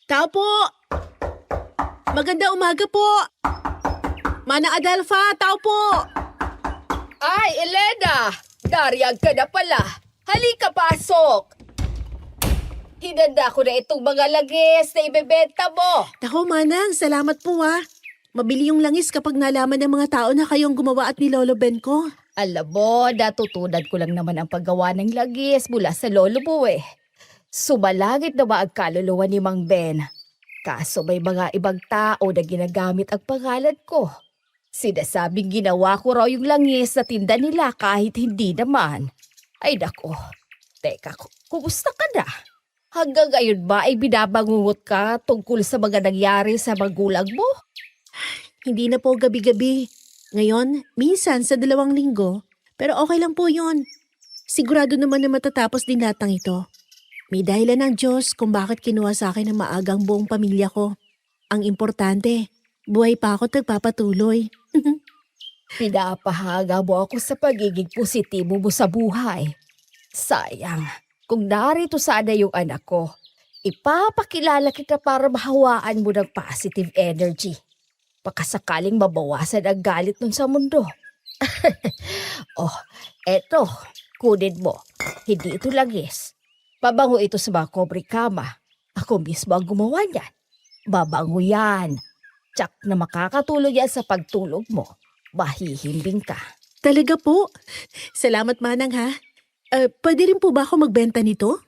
Tao po! Maganda umaga po! Manang Adelfa, tao po! Ay, Elena! Dariyag ka na pala. Halika, pasok! Hinanda ko na itong mga langis na ibebenta mo. Nako, Manang, salamat po Mabili yung langis kapag nalaman ng mga tao na kayong gumawa at nilolo Ben ko. Alam mo, natutunan ko lang naman ang paggawa ng langis mula sa lolo mo eh. Sumalangit na ba ang kaluluwa ni Mang Ben? Kaso may mga ibang tao na ginagamit ang pangalan ko. Sinasabing ginawa ko raw yung langis na tinda nila kahit hindi naman. Ay nako, teka, kumusta ka na? Hanggang ngayon ba ay binabangungot ka tungkol sa mga nangyari sa magulang mo? Hindi na po gabi-gabi. Ngayon, minsan sa 2 linggo. Pero okay lang po yun. Sigurado naman na matatapos din lahat ng ito. May dahilan ng Diyos kung bakit kinuha sa akin ng maagang buong pamilya ko. Ang importante, buhay pa ako at nagpapatuloy. Pinapahaga mo ako sa pagiging positibo mo sa buhay. Sayang, kung narito sana yung anak ko, ipapakilala kita para mahawaan mo ng positive energy. Baka sakaling mabawasan ang galit nun sa mundo. Oh, eto, kunin mo. Hindi ito langis. Babango ito sa mga kobre kama. Ako mismo ang gumawa niyan. Babango yan. Tsak na makakatulong yan sa pagtulog mo. Mahihimbing ka. Talaga po? Salamat, Manang ha. Pwede rin po ba ako magbenta nito?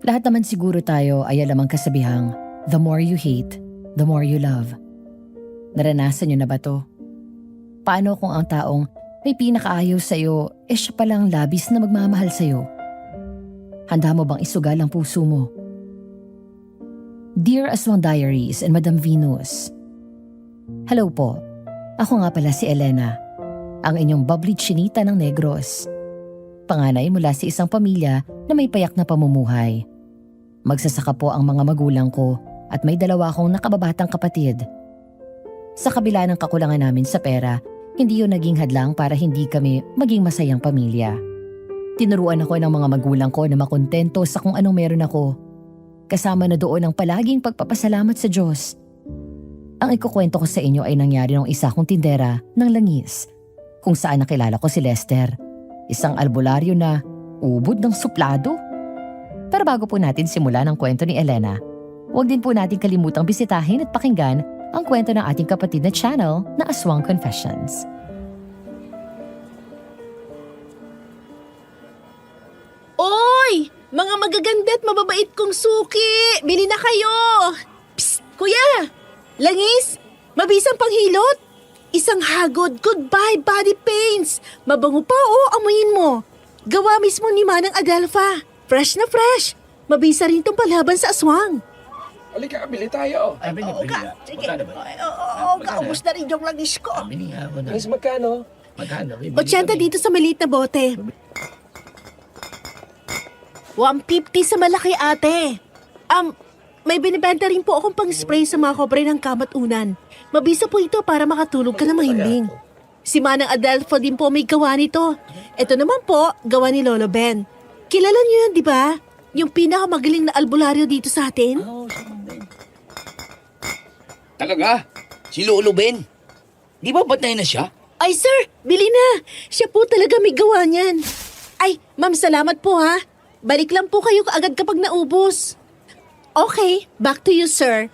Lahat naman siguro tayo ay alam ang kasabihang, the more you hate, the more you love. Naranasan niyo na ba to? Paano kung ang taong may pinakaayaw sa'yo, siya palang labis na magmamahal sa'yo? Handa mo bang isugal ang puso mo? Dear Aswang Diaries and Madam Venus, hello po. Ako nga pala si Elena, ang inyong bubbly chinita ng Negros. Panganay mula sa isang pamilya na may payak na pamumuhay. Magsasaka po ang mga magulang ko at may 2 akong nakababatang kapatid. Sa kabila ng kakulangan namin sa pera, hindi yun naging hadlang para hindi kami maging masayang pamilya. Tinuruan ako ng mga magulang ko na makontento sa kung anong meron ako. Kasama na doon ang palaging pagpapasalamat sa Diyos. Ang ikukwento ko sa inyo ay nangyari ng isa kong tindera ng langis, kung saan nakilala ko si Lester, isang albularyo na ubod ng suplado. Pero bago po natin simulan ang kwento ni Elena, huwag din po natin kalimutang bisitahin at pakinggan ang kwento ng ating kapatid na channel na Aswang Confessions. Oy! Mga magaganda at mababait kong suki! Bili na kayo! Psst! Kuya! Langis! Mabisang panghilot! Isang hagod, goodbye body paints! Mabango pa amuyin mo! Gawa mismo ni Manang Adelfa! Fresh na fresh! Mabisa rin itong palaban sa aswang! Halika, bili tayo. Ay, bili nga. Sige. Magkano ba? Kaubos na rin yung langis ko. Bili nga ako na. Miss, magkano? Magkano? 80 dito sa maliit na bote. 150 sa malaki, ate. May binibenta rin po akong pang-spray sa mga kobre ng kamat unan. Mabisa po ito para makatulog ka na mahimbing. Si Manang Adelfo din po may gawa nito. Ito naman po, gawa ni Lolo Ben. Kilala niyo yun, di ba? Yung pinakamagaling na albularyo dito sa atin. Oo, si Mang Ben. Talaga? Si Lolo Ben? Di ba patay na siya? Ay, sir, bili na. Siya po talaga may gawa niyan. Ay, ma'am, salamat po ha. Balik lang po kayo agad kapag naubos. Okay, back to you, sir.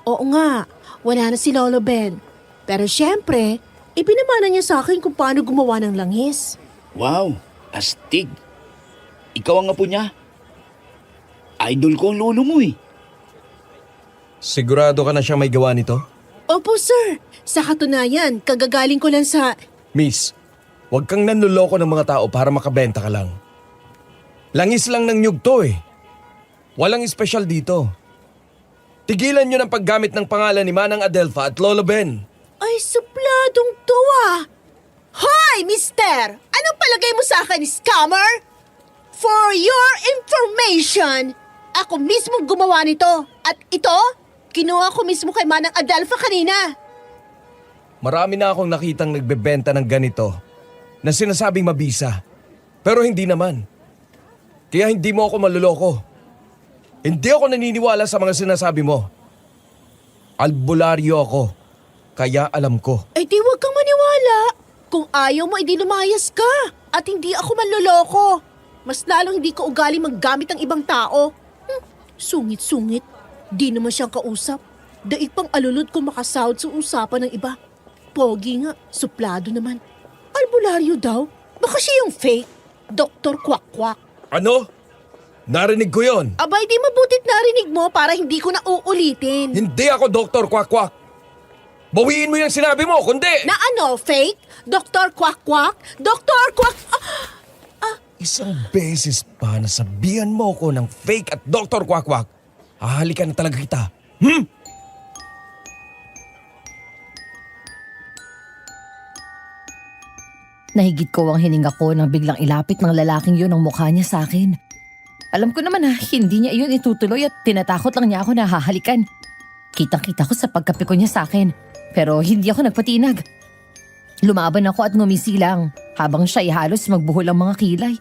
Oo nga, wala na si Lolo Ben. Pero syempre, ipinamana niya sa akin kung paano gumawa ng langis. Wow, astig. Ikaw ang apo niya? Idol ko ang lolo mo eh. Sigurado ka na siya may gawa nito? Opo, sir. Sa katunayan, kagagaling ko lang sa... Miss, huwag kang nanluloko ng mga tao para makabenta ka lang. Langis lang ng nyug to eh. Walang espesyal dito. Tigilan nyo ng paggamit ng pangalan ni Manang Adelfa at Lolo Ben. Ay, supladong tuwa. Hoy, mister! Anong palagay mo sa akin, scammer? For your information, ako mismo gumawa nito. At ito, kinuha ko mismo kay Manang Adelfa kanina. Marami na akong nakitang nagbebenta ng ganito. na sinasabing mabisa. Pero hindi naman. Kaya hindi mo ako maluloko. Hindi ako naniniwala sa mga sinasabi mo. Albularyo ako. Kaya alam ko. Ay di wag kang maniwala. Kung ayaw mo, edi lumayas ka. At hindi ako manloloko. Mas lalong hindi ko ugali maggamit ng ibang tao. Sungit-sungit. Di naman siyang kausap. Daig pang alulod kung makasahod sa usapan ng iba. Pogi nga, suplado naman. Albularyo daw? Baka siya yung fake. Dr. Kwak-Kwak. Ano? Narinig ko yon. Abay, di mabutit narinig mo para hindi ko na uulitin. Hindi ako Dr. Kwak-Kwak. Bawiin mo yung sinabi mo, kundi... Na ano, fake? Dr. Kwak-Kwak? Dr. Kwak... Isang beses pa nasabihan mo ko ng fake at Dr. Kwak-Kwak, hahalikan na talaga kita. Nahigit ko ang hininga ko nang biglang ilapit ng lalaking yun ang mukha niya sa akin. Alam ko naman na hindi niya iyon itutuloy at tinatakot lang niya ako na hahalikan. Kitang-kita ko sa pagkapiko niya sa akin, pero hindi ako nagpatinag. Lumaban ako at ngumisilang habang siya ay halos magbuhol ang mga kilay.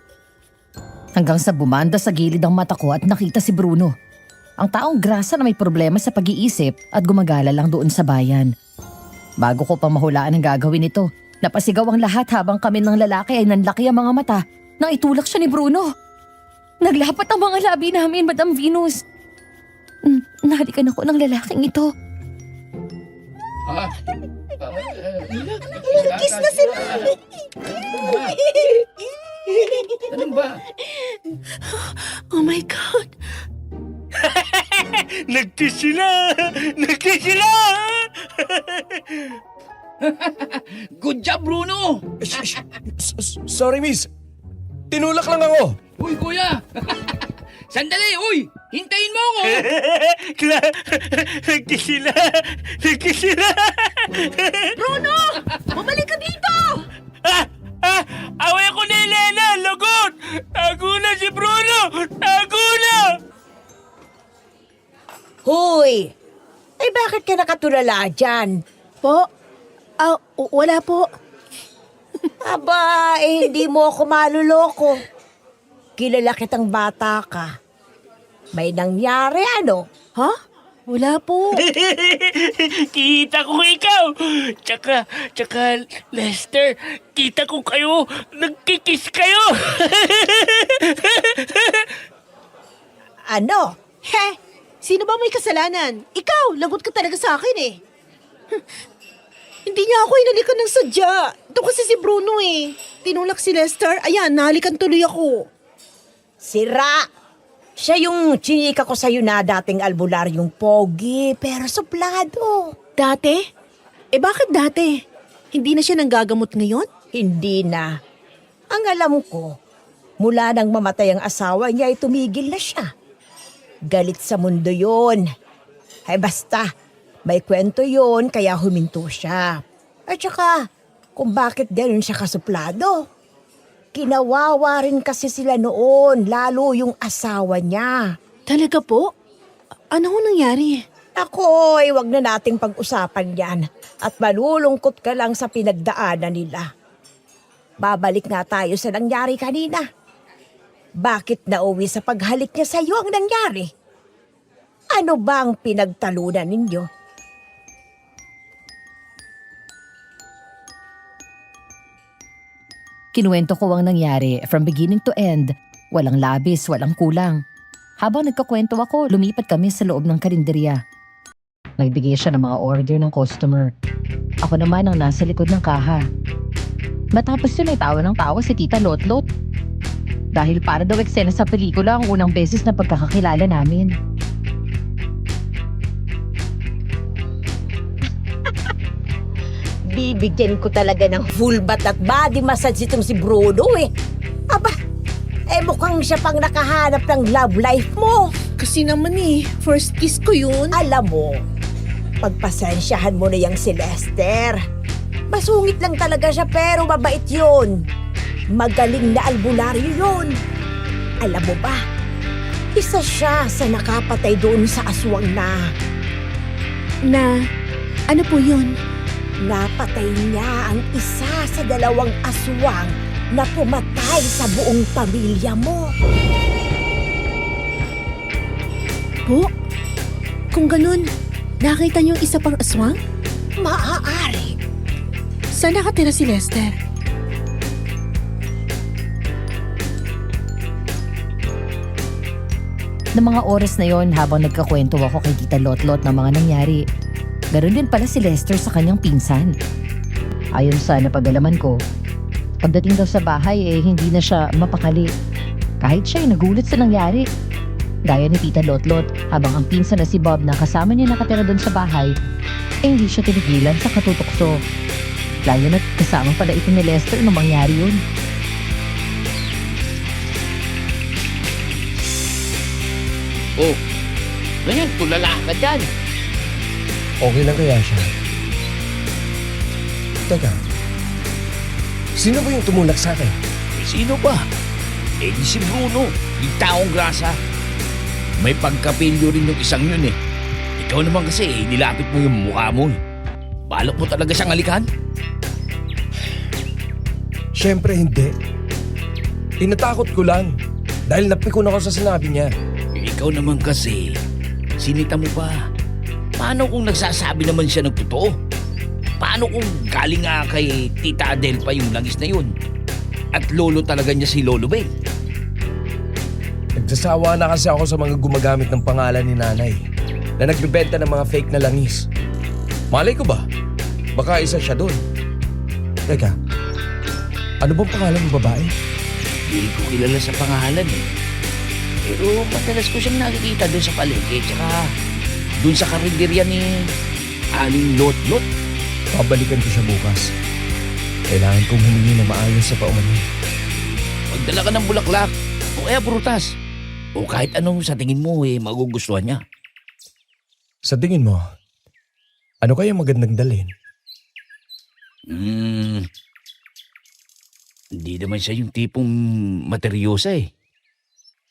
Hanggang sa bumanda sa gilid ang mata ko at nakita si Bruno. Ang taong grasa na may problema sa pag-iisip at gumagala lang doon sa bayan. Bago ko pa mahulaan ang gagawin nito, napasigaw ang lahat habang kami ng lalaki ay nanlaki ang mga mata nang itulak siya ni Bruno. Naglapat ang mga labi namin, Madam Venus. Nahalikan ako ng lalaking ito. Kiss na sila. Ano ba? Oh my God. Nagkiss sila! Nagkiss sila! Good job, Bruno! Sorry, miss. Tinulak lang ako. Uy, kuya! Sandali, uy! Hintayin mo ako! Nagkiss sila! Nagkiss sila! Bruno! Bumalik ka dito! Away ko ni Elena! Lagot! Tago na si Bruno! Tago na! Hoy! Eh bakit ka nakatulala dyan? Po? Wala po. Aba, hindi mo ako maluloko. Kilala kitang bata ka. May nangyari ano? Ha? Wala po. Kita ko ikaw! Tsaka, Lester, kita ko kayo! Nagkikiss kayo! Ano? He! Sino ba may kasalanan? Ikaw! Lagot ka talaga sa akin eh. Hindi niya ako inalikan ng sadya. Ito kasi si Bruno eh. Tinulak si Lester. Ayan, nahalikan tuloy ako. Sira! Siya yung chinika ko sa'yo na dating albularyong pogi, pero suplado. Dati? Eh bakit dati? Hindi na siya nanggagamot ngayon? Hindi na. Ang alam ko, mula nang mamatay ang asawa niya ay tumigil na siya. Galit sa mundo yun. Ay basta, may kwento yun kaya huminto siya. At saka, kung bakit ganun siya kasuplado. Kinawawa rin kasi sila noon, lalo yung asawa niya. Talaga po? Ano ho nangyari? Ako, ay wag na nating pag-usapan yan at malulungkot ka lang sa pinagdaanan nila. Babalik nga tayo sa nangyari kanina. Bakit nauwi sa paghalik niya sa iyo ang nangyari? Ano bang pinagtalunan ninyo? Kinuwento ko ang nangyari from beginning to end. Walang labis, walang kulang. Habang nagkakwento ako, lumipat kami sa loob ng karinderya. Nagbigay siya ng mga order ng customer. Ako naman ang nasa likod ng kaha. Matapos yun ay tawa ng tawa si Tita Lotlot. Dahil para daw eksena sa pelikula ang unang beses na pagkakakilala namin. Bibigyan ko talaga ng full bath at body massage itong si Bruno eh. Aba, mukhang siya pang nakahanap ng love life mo. Kasi naman eh, first kiss ko yun. Alam mo, pagpasensyahan mo na yang si Lester. Masungit lang talaga siya pero mabait yun. Magaling na albularyo yun. Alam mo ba, isa siya sa nakapatay doon sa aswang na. Na, ano po yun? Napatay niya ang isa sa 2 aswang na pumatay sa buong pamilya mo. Po? Kung ganun, nakita niyo yung isa pang aswang? Maaari. Saan nakatira si Lester? Ng mga oras na yon habang nagkakwento ako kay Tita Lotlot ng mga nangyari, ganoon din pala si Lester sa kanyang pinsan. Ayon sa napag-alaman ko, pagdating daw sa bahay hindi na siya mapakali. Kahit siya nagulat sa nangyari. Gaya ni Tita Lotlot, habang ang pinsan na si Bob na kasama niya nakatira doon sa bahay, hindi siya tinigilan sa katutokso. Lalo na't kasama pala ito ni Lester nung mangyari yun. Oh, ganyan, tulala ka dyan. Okay lang kaya siya? Teka, sino ba yung tumulak sa akin? Eh, sino ba? Eh, di si Bruno, yung taong grasa. May pagkapilyo rin yung isang yun eh. Ikaw naman kasi, nilapit mo yung mukha mo eh. Balak mo talaga siyang alikan? Siyempre hindi. Tinatakot ko lang dahil napikon ako sa sinabi niya. Eh, ikaw naman kasi, sinita mo pa. Paano kung nagsasabi naman siya ng totoo? Paano kung galing nga kay Tita Adele pa yung langis na yun? At lolo talaga niya si Lolo Ben? Nagsasawa na kasi ako sa mga gumagamit ng pangalan ni nanay na nagbebenta ng mga fake na langis. Malay ko ba? Baka isa siya doon. Teka, ano bang pangalan ng babae? Hindi ko kilala sa pangalan eh. Pero madalas ko siyang nakikita doon sa palengke tsaka doon sa karinderya ni Aling Lotlot. Babalikan ko siya bukas. Kailangan kong humingi na maayos sa paumanin. Magdala ka ng bulaklak o kaya prutas. O kahit anong sa tingin mo magugustuhan niya. Sa tingin mo, ano kaya magandang dalhin? Hindi naman siya yung tipong materyosa eh.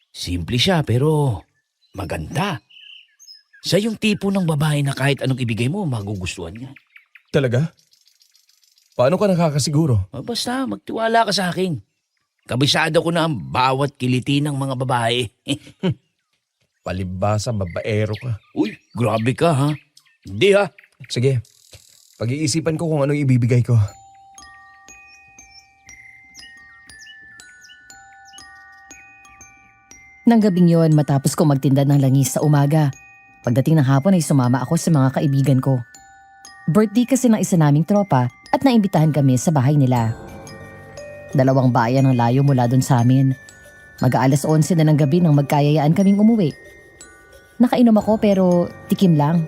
Simple siya pero maganda. Siya yung tipo ng babae na kahit anong ibigay mo, magugustuhan niya. Talaga? Paano ka nakakasiguro? Basta magtiwala ka sa akin. Kabisado ko na ang bawat kiliti ng mga babae. Palibasa, babaero ka. Uy, grabe ka ha. Hindi ha. Sige, pag-iisipan ko kung anong ibibigay ko. Nang gabing yon matapos ko magtinda ng langis sa umaga, pagdating ng hapon ay sumama ako sa mga kaibigan ko. Birthday kasi ng isa naming tropa at naimbitahan kami sa bahay nila. 2 bayan ang layo mula doon sa amin. Mag-aalas 11 na ng gabi nang magkayayaan kaming umuwi. Nakainom ako pero tikim lang.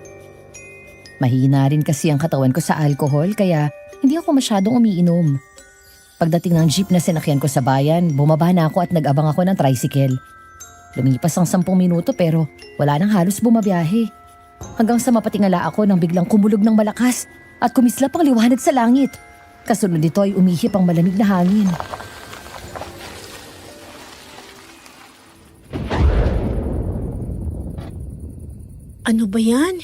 Mahina rin kasi ang katawan ko sa alcohol kaya hindi ako masyadong umiinom. Pagdating ng jeep na sinakyan ko sa bayan, bumaba na ako at nag-abang ako ng tricycle. Lumipas ang 10 minuto pero wala nang halos bumabiyahe. Hanggang sa mapatingala ako nang biglang kumulog ng malakas at kumislap ang liwanag sa langit. Kasunod nito ay umihip ang malamig na hangin. Ano ba yan?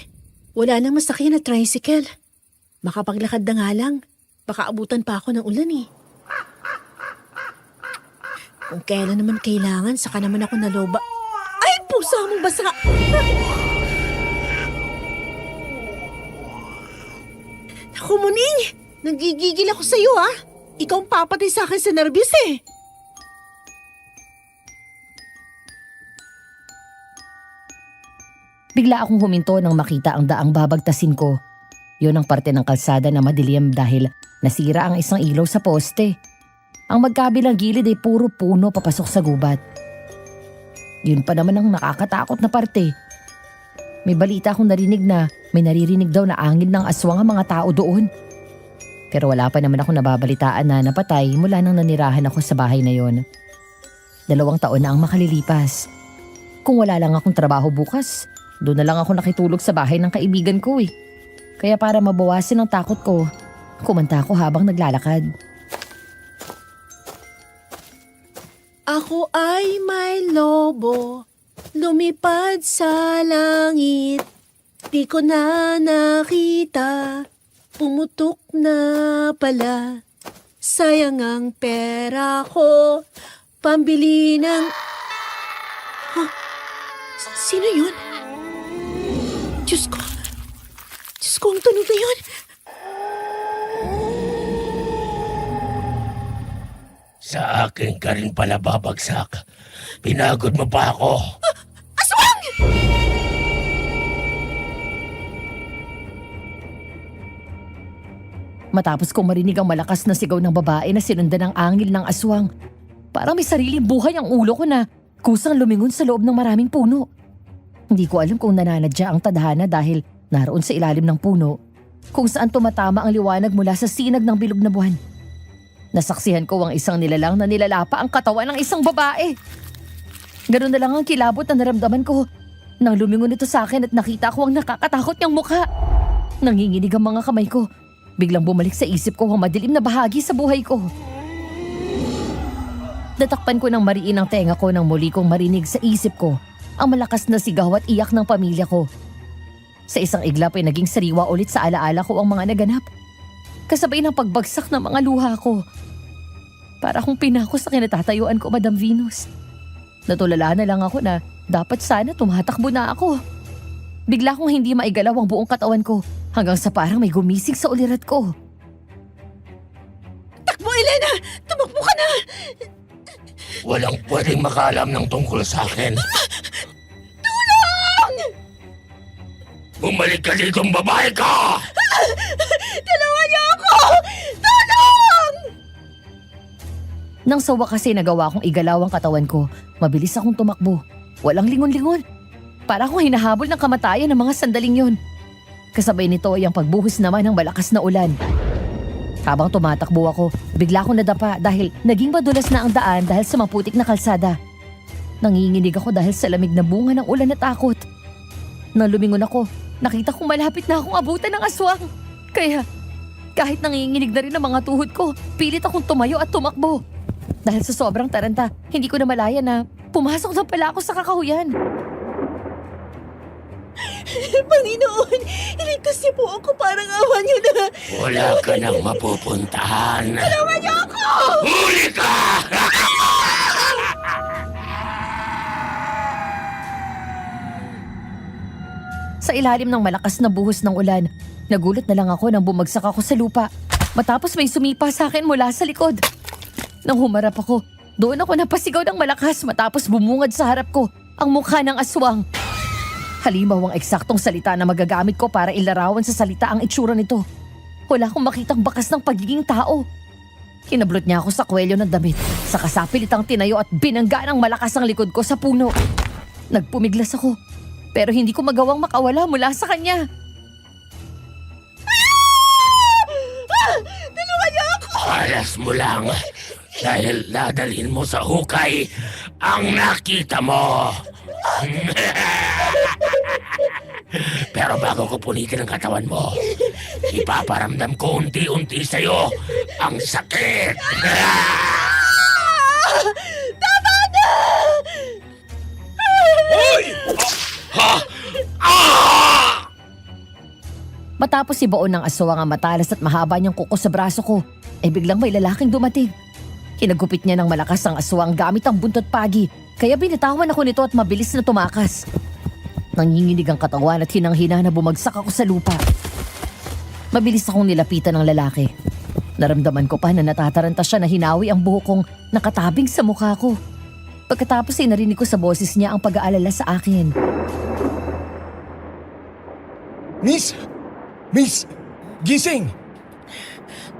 Wala nang masakyan na tricycle. Makapaglakad na nga lang. Baka abutan pa ako ng ulan eh. Kung kailan naman kailangan, saka naman ako naloba. Ay, pusa mong basa! Naku, Muning! Nagigigil ako sa'yo, ha? Ikaw ang papatay sa akin sa nervyos, eh. Bigla akong huminto nang makita ang daang babagtasin ko. Yun ang parte ng kalsada na madilim dahil nasira ang isang ilaw sa poste. Ang magkabilang gilid ay puro puno papasok sa gubat. Yun pa naman ang nakakatakot na parte. May balita akong narinig na may naririnig daw na angin ng aswang ang mga tao doon. Pero wala pa naman ako nababalitaan na napatay mula nang nanirahan ako sa bahay na yon. 2 taon na ang makalilipas. Kung wala lang akong trabaho bukas, doon na lang ako nakitulog sa bahay ng kaibigan ko eh. Kaya para mabawasin ang takot ko, kumanta ako habang naglalakad. Ako ay may lobo, lumipad sa langit. Di ko na nakita, Pumutok na pala. Sayang ang pera ko. Pambili ng... Sino yun? Diyos ko. Diyos ko, ang tunog na yun. Sa akin ka rin pala babagsak. Pinagod mo pa ako. Aswang! Matapos kong marinig ang malakas na sigaw ng babae na sinundan ng angil ng aswang, parang may sariling buhay ang ulo ko na kusang lumingon sa loob ng maraming puno. Hindi ko alam kung nananadya ang tadhana dahil naroon sa ilalim ng puno, kung saan tumatama ang liwanag mula sa sinag ng bilog na buwan. Nasaksihan ko ang isang nilalang na nilalapa ang katawan ng isang babae. Ganun na lang ang kilabot na naramdaman ko nang lumingon ito sa akin at nakita ko ang nakakatakot niyang mukha. Nanginginig ang mga kamay ko. Biglang bumalik sa isip ko ang madilim na bahagi sa buhay ko. Natakpan ko ng mariin ang tenga ko nang muli kong marinig sa isip ko ang malakas na sigaw at iyak ng pamilya ko. Sa isang iglap ay naging sariwa ulit sa alaala ko ang mga naganap. Kasabay ng pagbagsak ng mga luha ko. Para akong pinako sa kinatatayuan ko, Madam Venus. Natulala na lang ako na dapat sana tumatakbo na ako. Bigla kong hindi maigalaw ang buong katawan ko hanggang sa parang may gumising sa ulirat ko. Takbo, Elena! Tumakbo ka na! Walang pwedeng makaalam ng tungkol sa akin. Tulong! Bumalik ka dito, babae ka! Tulungan niyo ako! Tulong! Nang sa wakas ay nagawa kong igalaw ang katawan ko, mabilis akong tumakbo. Walang lingon-lingon. Para akong hinahabol ng kamatayan ng mga sandaling yun. Kasabay nito ay ang pagbuhos naman ng malakas na ulan. Habang tumatakbo ako, bigla akong nadapa dahil naging madulas na ang daan dahil sa maputik na kalsada. Nanginginig ako dahil sa lamig na bunga ng ulan at takot. Nang lumingon ako, nakita kong malapit na akong abutan ng aswang. Kaya, kahit nanginginig na rin ang mga tuhod ko, pilit akong tumayo at tumakbo. Dahil sa sobrang taranta, hindi ko na malaya na pumasok na pala ako sa kakahuyan. Panginoon, iligtas niyo po ako, parang awa niyo na. Wala ka nang mapupuntahan. Tulungan niyo ako! Huli ka! Sa ilalim ng malakas na buhos ng ulan, nagulat na lang ako nang bumagsak ako sa lupa. Matapos may sumipa sa akin mula sa likod. Nang humarap ako, doon ako napasigaw ng malakas matapos bumungad sa harap ko ang mukha ng aswang. Halimaw ang eksaktong salita na magagamit ko para ilarawan sa salita ang itsura nito. Wala akong makitang bakas ng pagiging tao. Kinablot niya ako sa kwelyo ng damit. Sa kasapilitang tinayo at binangga ng malakas ang likod ko sa puno. Nagpumiglas ako, pero hindi ko magawang makawala mula sa kanya. Tulungan niyo ako! Alas mo lang dahil dadalhin mo sa hukay ang nakita mo. Pero bago ko punitin ang katawan mo, ipaparamdam ko unti-unti sa'yo ang sakit. Tama na! Hoy! Ha? Ah! Matapos ibaon ng aswang ang matalas at mahaba niyang kuko sa braso ko, biglang may lalaking dumating. Kinagupit niya ng malakas ang aswang gamit ang buntot pagi, kaya binitawan ako nito at mabilis na tumakas. Nanginginig ang katawan at hinang-hina na bumagsak ako sa lupa. Mabilis akong nilapitan ng lalaki. Naramdaman ko pa na natataranta siya na hinawi ang buhok kong nakatabing sa mukha ko. Pagkatapos ay narinig ko sa boses niya ang pag-aalala sa akin. Miss! Miss! Gising!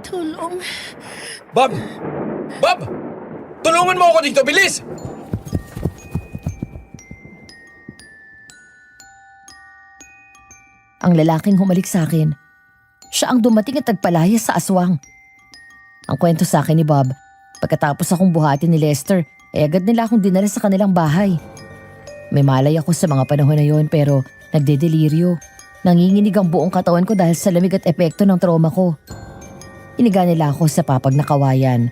Tulong. Bob! Bob! Tulungan mo ako dito! Bilis! Ang lalaking humalik sa akin. Siya ang dumating at nagpalaya sa aswang. Ang kwento sa akin ni Bob, pagkatapos akong buhatin ni Lester, agad nila akong dinala sa kanilang bahay. May malay ako sa mga panahon na yon pero nagdedeliryo. Nanginginig ang buong katawan ko dahil sa lamig at epekto ng trauma ko. Iniga nila ako sa papag na kawayan,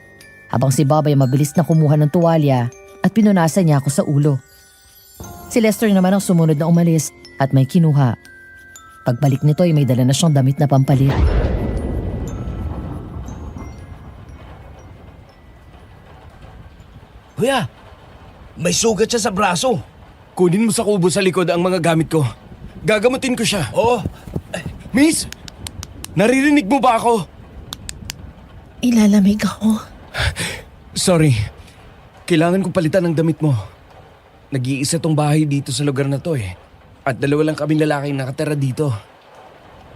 habang si Bob ay mabilis na kumuha ng tuwalya at pinunasan niya ako sa ulo. Si Lester naman ang sumunod na umalis at may kinuha. Pagbalik nito ay may dala na siyang damit na pampalit. Kuya, may sugat siya sa braso. Kunin mo sa kubo sa likod ang mga gamit ko. Gagamutin ko siya. Oo, Miss! Naririnig mo ba ako? Ilalamig ako. Sorry. Kailangan kong palitan ng damit mo. Nag-iisa tong bahay dito sa lugar na to eh. At dalawa lang kaming lalaking nakatira dito.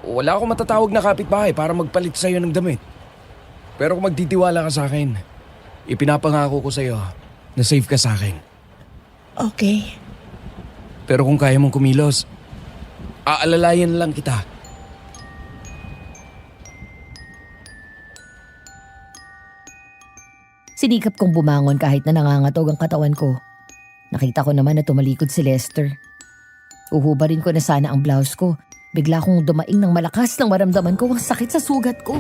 Wala akong matatawag na kapitbahay para magpalit sa'yo ng damit. Pero kung magtitiwala ka sa akin, ipinapangako ko sa'yo na safe ka sa akin. Okay. Pero kung kaya mong kumilos, aalalayan lang kita. Sinikap kong bumangon kahit na nangangatog ang katawan ko. Nakita ko naman na tumalikod si Lester. Uhubarin ko na sana ang blouse ko. Bigla kong dumaing ng malakas nang maramdaman ko ang sakit sa sugat ko.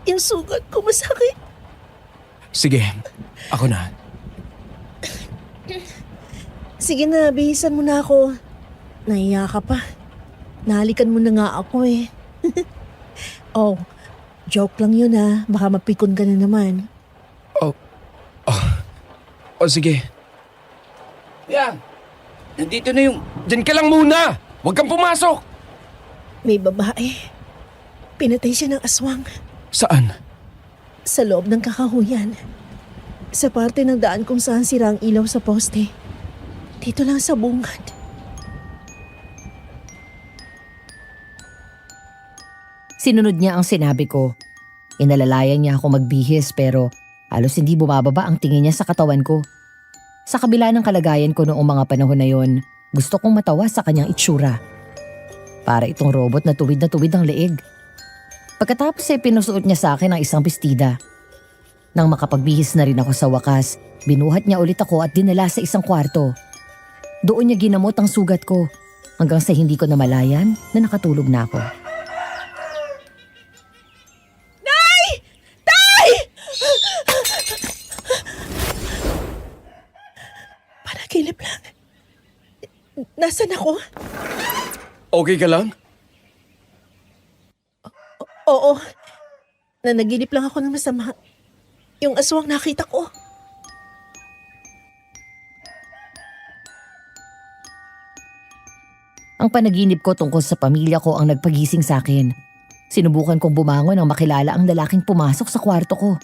Yung sugat ko masakit. Sige, ako na. Sige na, bihisan mo na ako. Nahiya ka pa. Nahalikan mo na nga ako eh. Oh, joke lang yun ah. Baka mapikon ka na naman. O sige, kuya, nandito na yung... dyan ka lang muna! Huwag kang pumasok! May babae. Pinatay siya ng aswang Saan? sa loob ng kakahuyan. Sa parte ng daan kung saan sira ang ilaw sa poste. Dito lang sa bungad. Sinunod niya ang sinabi ko. Inalalayan niya ako magbihis pero halos hindi bumababa ang tingin niya sa katawan ko. Sa kabila ng kalagayan ko noong mga panahon na yon, gusto kong matawa sa kanyang itsura. Para itong robot na tuwid ang leeg. Pagkatapos ay pinusuot niya sa akin ang isang bestida. Nang makapagbihis na rin ako sa wakas, binuhat niya ulit ako at dinala sa isang kwarto. Doon niya ginamot ang sugat ko hanggang sa hindi ko namalayan na nakatulog na ako. Panaginip lang. Nasaan ako? Okay ka lang? Oo. Nanaginip lang ako ng masama. Yung aswang nakita ko. Ang panaginip ko tungkol sa pamilya ko ang nagpagising sa akin. Sinubukan kong bumangon nang makilala ang lalaking pumasok sa kwarto ko.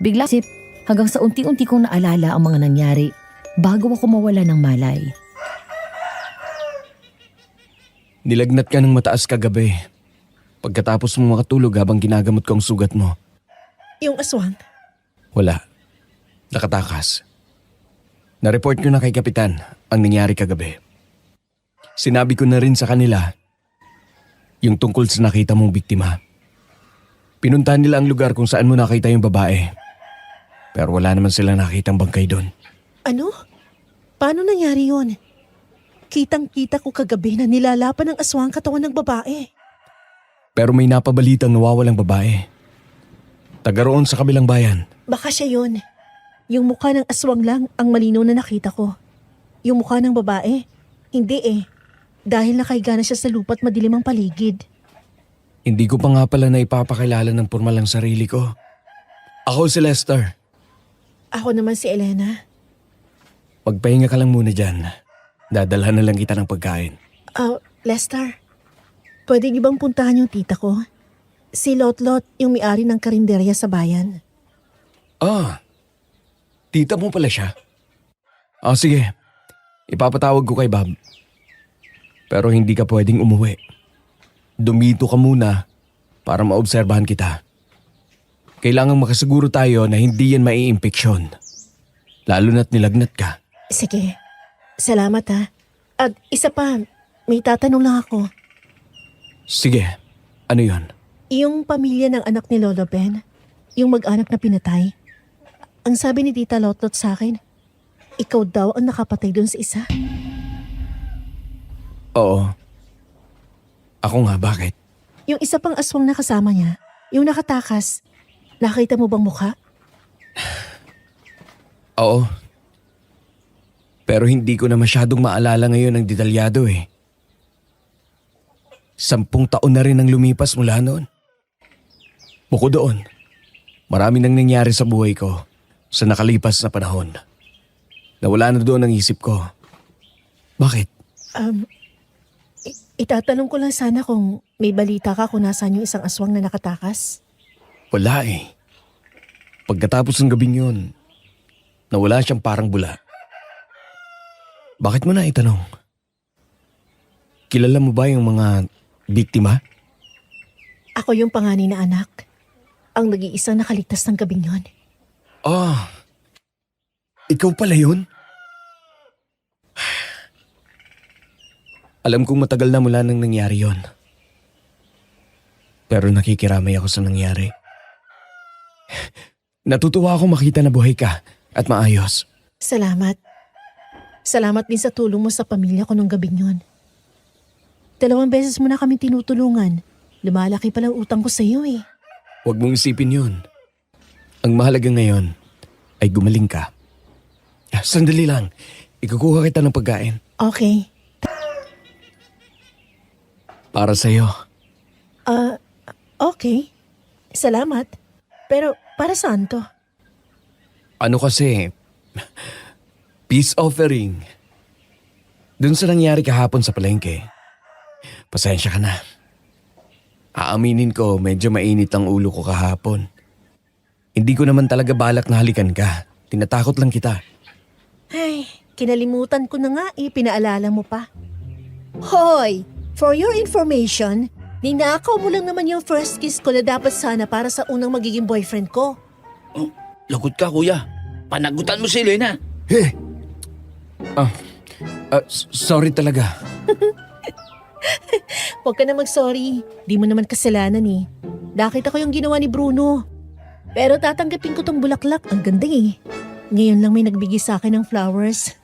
Bigla sip hanggang sa unti-unti kong naalala ang mga nangyari bago ako mawala ng malay. Nilagnat ka ng mataas kagabi. Pagkatapos mong makatulog habang ginagamot ko ang sugat mo. Yung aswang. Wala. Nakatakas. Na-report ko na kay Kapitan ang nangyari kagabi. Sinabi ko na rin sa kanila yung tungkol sa nakita mong biktima. Pinuntahan nila ang lugar kung saan mo nakita yung babae. Pero wala naman sila nakitang bangkay doon. Ano? Paano nangyari yun? Kitang-kita ko kagabi na nilalapan ng aswang katawan ng babae. Pero may napabalitang nawawalang babae. Taga roon sa kabilang bayan. Baka siya yun. Yung mukha ng aswang lang ang malinaw na nakita ko. Yung mukha ng babae, hindi eh. Dahil nakahiga na siya sa lupa at madilim ang paligid. Hindi ko pa nga pala na ipapakilala ng pormal ang sarili ko. Ako si Lester. Ako naman si Elena. Magpahinga ka lang muna dyan. Dadalhan na lang kita ng pagkain. Lester, pwede niyo bang puntahan yung tita ko? Si Lotlot, yung may-ari ng karinderya sa bayan. Tita mo pala siya? Sige. Ipapatawag ko kay Bob. Pero hindi ka pwedeng umuwi. Dumito ka muna para maobserbahan kita. Kailangang makasiguro tayo na hindi yan maiimpeksyon. Lalo na't nilagnat ka. Sige, salamat ha. At isa pa, may tatanong lang ako. Sige, ano yun? Yung pamilya ng anak ni Lolo Ben, yung mag-anak na pinatay, ang sabi ni Tita Lotlot sa akin, ikaw daw ang nakapatay doon sa isa. Oo. Ako nga, bakit? Yung isa pang aswang na kasama niya, yung nakatakas, nakita mo bang mukha? Oo. Pero hindi ko na masyadong maalala ngayon ang detalyado eh. 10 taon na rin ang lumipas mula noon. Bukod doon, marami nang nangyari sa buhay ko sa nakalipas na panahon. Nawala na doon ang isip ko. Bakit? Itatanong ko lang sana kung may balita ka kung nasaan yung isang aswang na nakatakas. Wala eh. Pagkatapos ng gabing yun, nawala siyang parang bula. Bakit mo na itanong? Kilala mo ba yung mga biktima? Ako yung panganay na anak. Ang nag-iisang nakaligtas ng gabing yon. Ah, ikaw pala yun? Alam kong matagal na mula nang nangyari yon. Pero nakikiramay ako sa nangyari. Natutuwa ako makita na buhay ka at maayos. Salamat. Salamat din sa tulong mo sa pamilya ko nung gabing yon. 2 beses mo na kami tinutulungan. Lumalaki pa lang utang ko sa iyo eh. Huwag mong isipin yun. Ang mahalaga ngayon ay gumaling ka. Sandali lang. Ikukuha kita ng pagkain. Okay. Para sa'yo. Okay. Salamat. Pero para saan to? Ano kasi? Peace offering. Dun sa nangyari kahapon sa palengke. Pasensya ka na. Aaminin ko, medyo mainit ang ulo ko kahapon. Hindi ko naman talaga balak na halikan ka. Tinatakot lang kita. Ay, kinalimutan ko na nga pinaalala mo pa. Hoy! For your information, ninakaw mo lang naman yung first kiss ko na dapat sana para sa unang magiging boyfriend ko. Oh, lagot ka, kuya. Panagutan mo si Elena. Hey! Sorry talaga. Huwag ka na mag-sorry. Di mo naman kasalanan eh. Nakita ko yung ginawa ni Bruno. Pero tatanggapin ko tong bulaklak. Ang ganda eh. Ngayon lang may nagbigay sa akin ng flowers.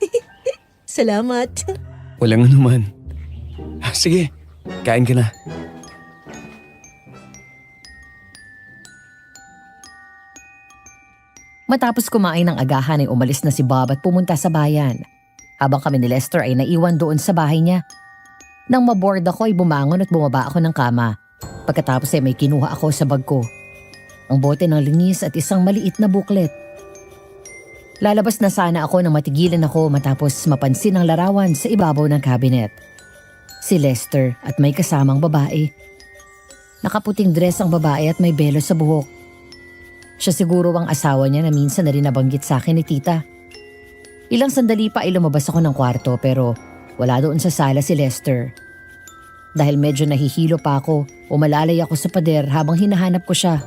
Salamat. Walang anuman. Sige, kain ka na. Matapos kumain ng agahan ay umalis na si Bob at pumunta sa bayan. Habang kami ni Lester ay naiwan doon sa bahay niya. Nang maboard ako ay bumangon at bumaba ako ng kama. Pagkatapos ay may kinuha ako sa bag ko. Ang bote ng linis at isang maliit na booklet. Lalabas na sana ako nang matigilan ako matapos mapansin ang larawan sa ibabaw ng cabinet. Si Lester at may kasamang babae. Nakaputing dress ang babae at may belo sa buhok. Siya siguro ang asawa niya na minsan na rin nabanggit sa akin ni tita. Ilang sandali pa ay lumabas ako ng kwarto pero wala doon sa sala si Lester. Dahil medyo nahihilo pa ako, umalalay ako sa pader habang hinahanap ko siya.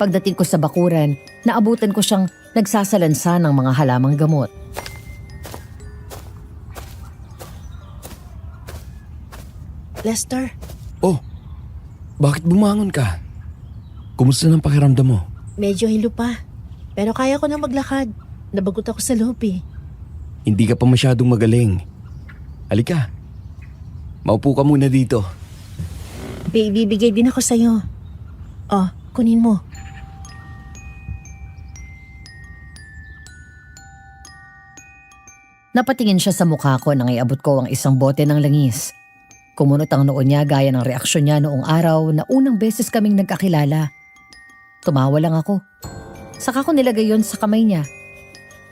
Pagdating ko sa bakuran, naabutan ko siyang nagsasalansa ng mga halamang gamot. Lester, Oh, bakit bumangon ka? Kumusta ng pakiramdam mo? medyo hilo pa. Pero kaya ko na maglakad. Nabagot ako sa loob eh. Hindi ka pa masyadong magaling. Halika. Maupo ka muna dito. Bibigay din ako sa'yo. Oh, kunin mo. Napatingin siya sa mukha ko nang iabot ko ang isang bote ng langis. Kumunot ang noo niya gaya ng reaksyon niya noong araw na unang beses kaming nagkakilala. Tumawa lang ako. Saka ko nilagay yon sa kamay niya.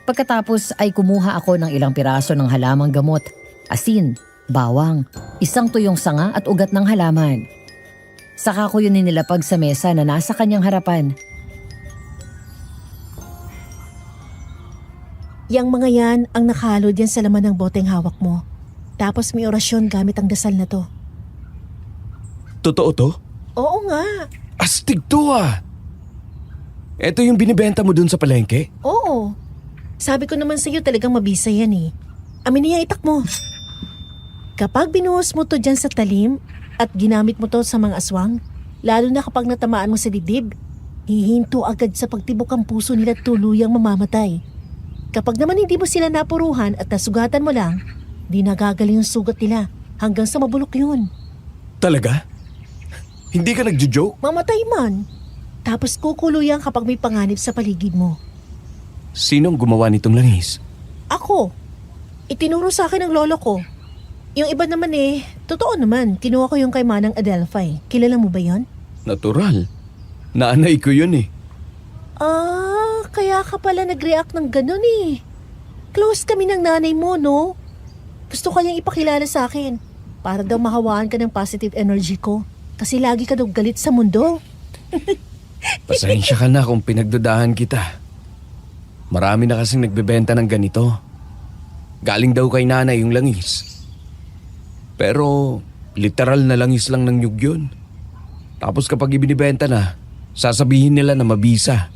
Pagkatapos ay kumuha ako ng ilang piraso ng halamang gamot, asin, bawang, isang tuyong sanga at ugat ng halaman. Saka ko yun inilapag sa mesa na nasa kanyang harapan. Yang mga yan ang nakahalo diyan sa laman ng boteng hawak mo. Tapos may orasyon gamit ang dasal na to. Totoo to? Oo nga. Astig to ah! Ito yung binibenta mo dun sa palengke? Oo. Sabi ko naman sa'yo talagang mabisa yan eh. Amin niya itak mo. Kapag binuhos mo to dyan sa talim at ginamit mo to sa mga aswang, lalo na kapag natamaan mo sa dibdib, hihinto agad sa pagtibok ang puso nila at tuluyang mamamatay. Kapag naman hindi mo sila napuruhan at nasugatan mo lang, di nagagaling yung sugat nila hanggang sa mabulok yun. Talaga? Hindi ka nagjo-joke? Mamatay man. Tapos kukuluyan kapag may panganib sa paligid mo. Sinong gumawa nitong langis? Ako. Itinuro sa akin ng lolo ko. Yung iba naman Totoo naman, kinuha ko yung kay Manang Adelphi. Kilala mo ba yon? Natural. Nanay ko yun eh. Ah, kaya ka pala nag-react ng ganun eh. Close kami ng nanay mo, no? Gusto ko niyang ipakilala sa akin. Para daw mahawaan ka ng positive energy ko. Kasi lagi ka daw galit sa mundo. Pasensya ka na kung pinagdudahan kita. Marami na kasing nagbebenta ng ganito. Galing daw kay nanay yung langis. Pero literal na langis lang ng nyug yun. Tapos kapag ibinibenta na, sasabihin nila na mabisa.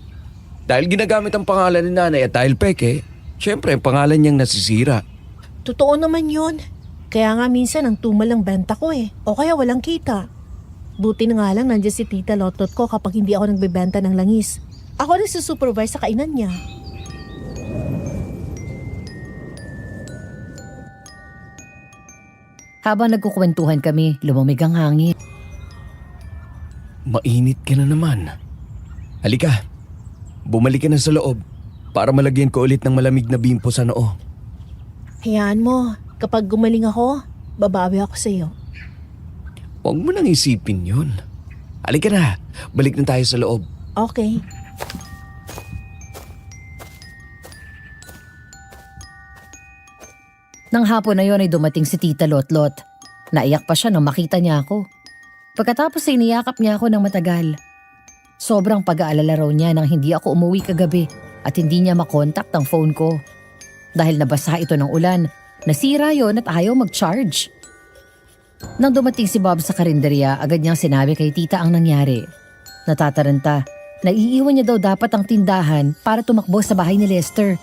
Dahil ginagamit ang pangalan ni nanay at dahil peke, syempre ang pangalan niyang nasisira. Totoo naman yun. Kaya nga minsan ang tumal ang benta ko eh. O kaya walang kita. Buti na nga lang nandiyan si Tita Lotot ko kapag hindi ako nagbebenta ng langis. Ako nagsusupervise sa kainan niya. Habang nagkukwentuhan kami, lumamig ang hangin. Mainit ka na naman. Halika, bumalik ka na sa loob para malagyan ko ulit ng malamig na bimpo sa noo. Hayaan mo, kapag gumaling ako, babawi ako sa iyo. Huwag mo nang isipin yun. Halika na, balik na tayo sa loob. Okay. Nang hapon na yon ay dumating si Tita Lotlot. Naiyak pa siya nang makita niya ako. Pagkatapos ay niyakap niya ako ng matagal. Sobrang pag-aalala raw niya nang hindi ako umuwi kagabi at hindi niya makontak ang phone ko. Dahil nabasa ito ng ulan, nasira yon at ayaw mag-charge. Nang dumating si Bob sa karinderya, agad niyang sinabi kay Tita ang nangyari. Natataranta, naiiwan niya daw dapat ang tindahan para tumakbo sa bahay ni Lester.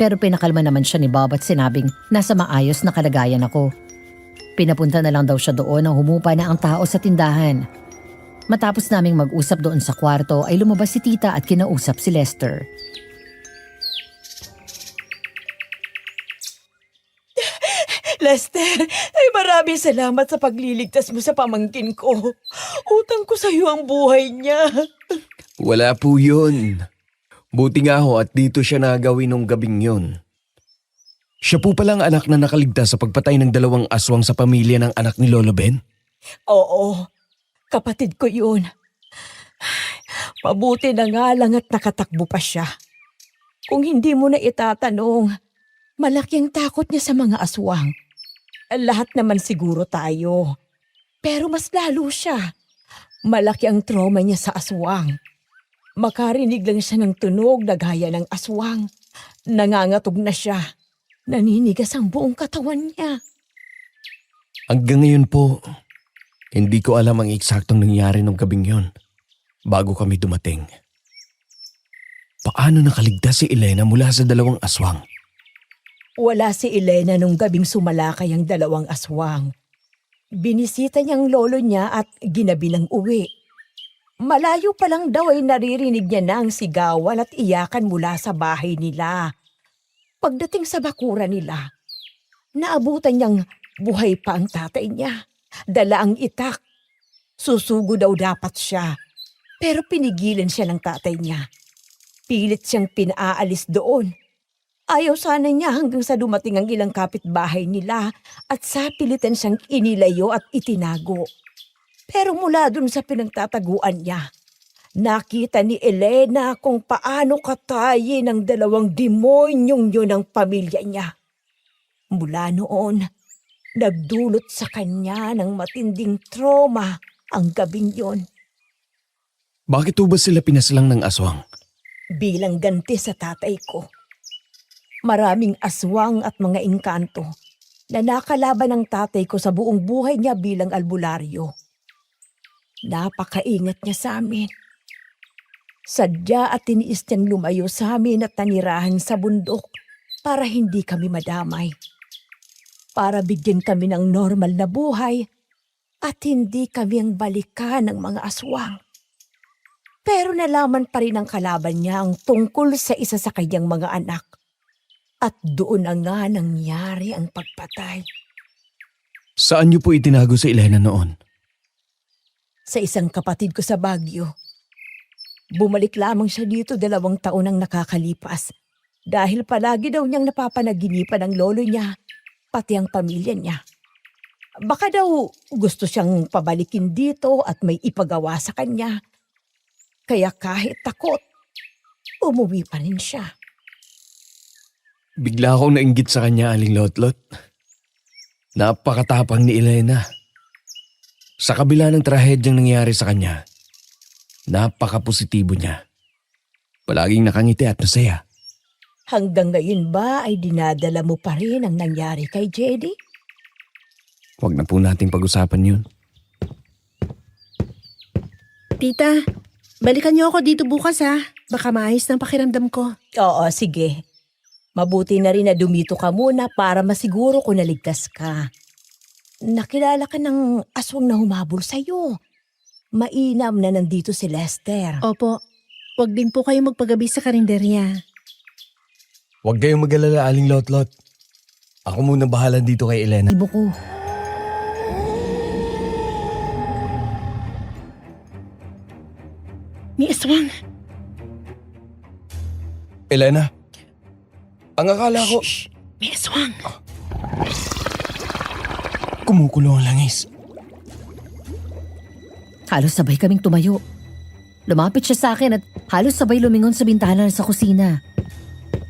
Pero pinakalma naman siya ni Bob at sinabing nasa maayos na kalagayan ako. Pinapunta na lang daw siya doon nang humupa na ang tao sa tindahan. Matapos naming mag-usap doon sa kwarto ay lumabas si Tita at kinausap si Lester. Lester, ay maraming salamat sa pagliligtas mo sa pamangkin ko. Utang ko sa iyo ang buhay niya. Wala po yun. Buti nga ho at dito siya nagawin nung gabing yun. Siya po palang anak na nakaligtas sa pagpatay ng 2 aswang sa pamilya ng anak ni Lolo Ben? Oo, kapatid ko yun. Mabuti na nga lang at nakatakbo pa siya. Kung hindi mo na itatanong, malaking takot niya sa mga aswang. Lahat naman siguro tayo. Pero mas lalo siya. Malaki ang trauma niya sa aswang. Makarinig lang siya ng tunog na gaya ng aswang. Nangangatog na siya. Naninigas ang buong katawan niya. Hanggang ngayon po, hindi ko alam ang eksaktong nangyari nung gabing yun bago kami dumating. Paano nakaligtas si Elena mula sa 2 aswang? Wala si Elena nung gabing sumalakay ang 2 aswang. Binisita niyang lolo niya at ginabi ng uwi. Malayo pa lang daw ay naririnig niya na ang sigawan at iyakan mula sa bahay nila. Pagdating sa bakura nila, naabutan niyang buhay pa ang tatay niya. Dala ang itak. Susugo daw dapat siya. Pero pinigilan siya ng tatay niya. Pilit siyang pinaalis doon. Ayaw sana niya hanggang sa dumating ang ilang kapitbahay nila at sa pilitan siyang inilayo at itinago. Pero mula dun sa pinagtataguan niya, nakita ni Elena kung paano katayin ng 2 demonyong yun ang pamilya niya. Mula noon, nagdulot sa kanya ng matinding trauma ang gabing yun. Bakit ba sila pinaslang ng aswang? Bilang ganti sa tatay ko. Maraming aswang at mga engkanto na nakalaban ng tatay ko sa buong buhay niya bilang albularyo. Napakaingat niya sa amin. Sadya at tiniis niyang lumayo sa amin at tanirahan sa bundok para hindi kami madamay. Para bigyan kami ng normal na buhay at hindi kami ang balikan ng mga aswang. Pero nalaman pa rin ng kalaban niya ang tungkol sa isa sa kanyang mga anak. At doon na nga nangyari ang pagpatay. Saan niyo po itinago si Elena noon? Sa isang kapatid ko sa Baguio. Bumalik lamang siya dito 2 taon ang nakakalipas. Dahil palagi daw niyang napapanaginipan ang lolo niya, pati ang pamilya niya. Baka daw gusto siyang pabalikin dito at may ipagawa sa kanya. Kaya kahit takot, umuwi pa rin siya. Bigla akong nainggit sa kanya, Aling Lotlot. Napakatapang ni Elena. Sa kabila ng trahedyang nangyari sa kanya, napaka-positibo niya. Palaging nakangiti at masaya. Hanggang ngayon ba ay dinadala mo pa rin ang nangyari kay Jedy? Huwag na po nating pag-usapan yun. Tita, balikan niyo ako dito bukas ha. Baka maayos ng pakiramdam ko. Oo, sige. Mabuti na rin na dumito ka muna para masiguro kung naligtas ka. Nakilala ka ng aswang na humabol sa'yo. Mainam na nandito si Lester. Opo, wag din po kayo magpagabi sa karinderya. Huwag kayong mag-alala, Aling Lotlot. Ako muna bahala dito kay Elena. Ibo ko. May aswang. Elena, ang akala ko, Shh! May aswang. kumukulo ang langis. Halos sabay kaming tumayo. Lumapit siya sa akin at halos sabay lumingon sa bintana sa kusina.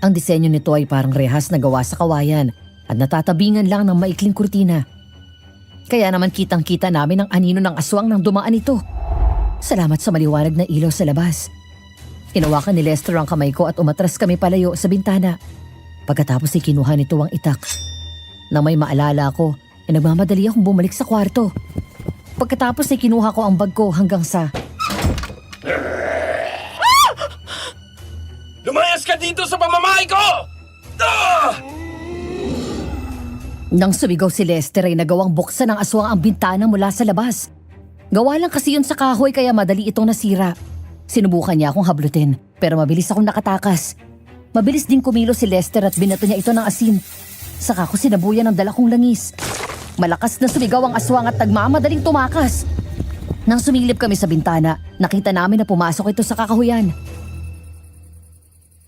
Ang disenyo nito ay parang rehas na gawa sa kawayan at natatabingan lang ng maikling kurtina. Kaya naman kitang-kita namin ang anino ng aswang nang dumaan ito. Salamat sa maliwanag na ilaw sa labas. Hinawakan ni Lester ang kamay ko at umatras kami palayo sa bintana. Pagkatapos ay kinuha nito ang itak. Nang may maalala ko, ay nagmamadali akong bumalik sa kwarto. Pagkatapos ay kinuha ko ang bag ko hanggang sa... Lumayas ka dito sa pamamahay ko! Ah! Nang sumigaw si Lester ay nagawang buksan ng aswang ang bintana mula sa labas. Gawa lang kasi yun sa kahoy kaya madali itong nasira. Sinubukan niya akong hablutin pero mabilis akong nakatakas. Mabilis din kumilo si Lester at binato niya ito ng asin. Saka ko sinabuyan ng dala kong langis. Malakas na sumigaw ang aswang at nagmamadaling tumakas. Nang sumilip kami sa bintana, nakita namin na pumasok ito sa kakahuyan.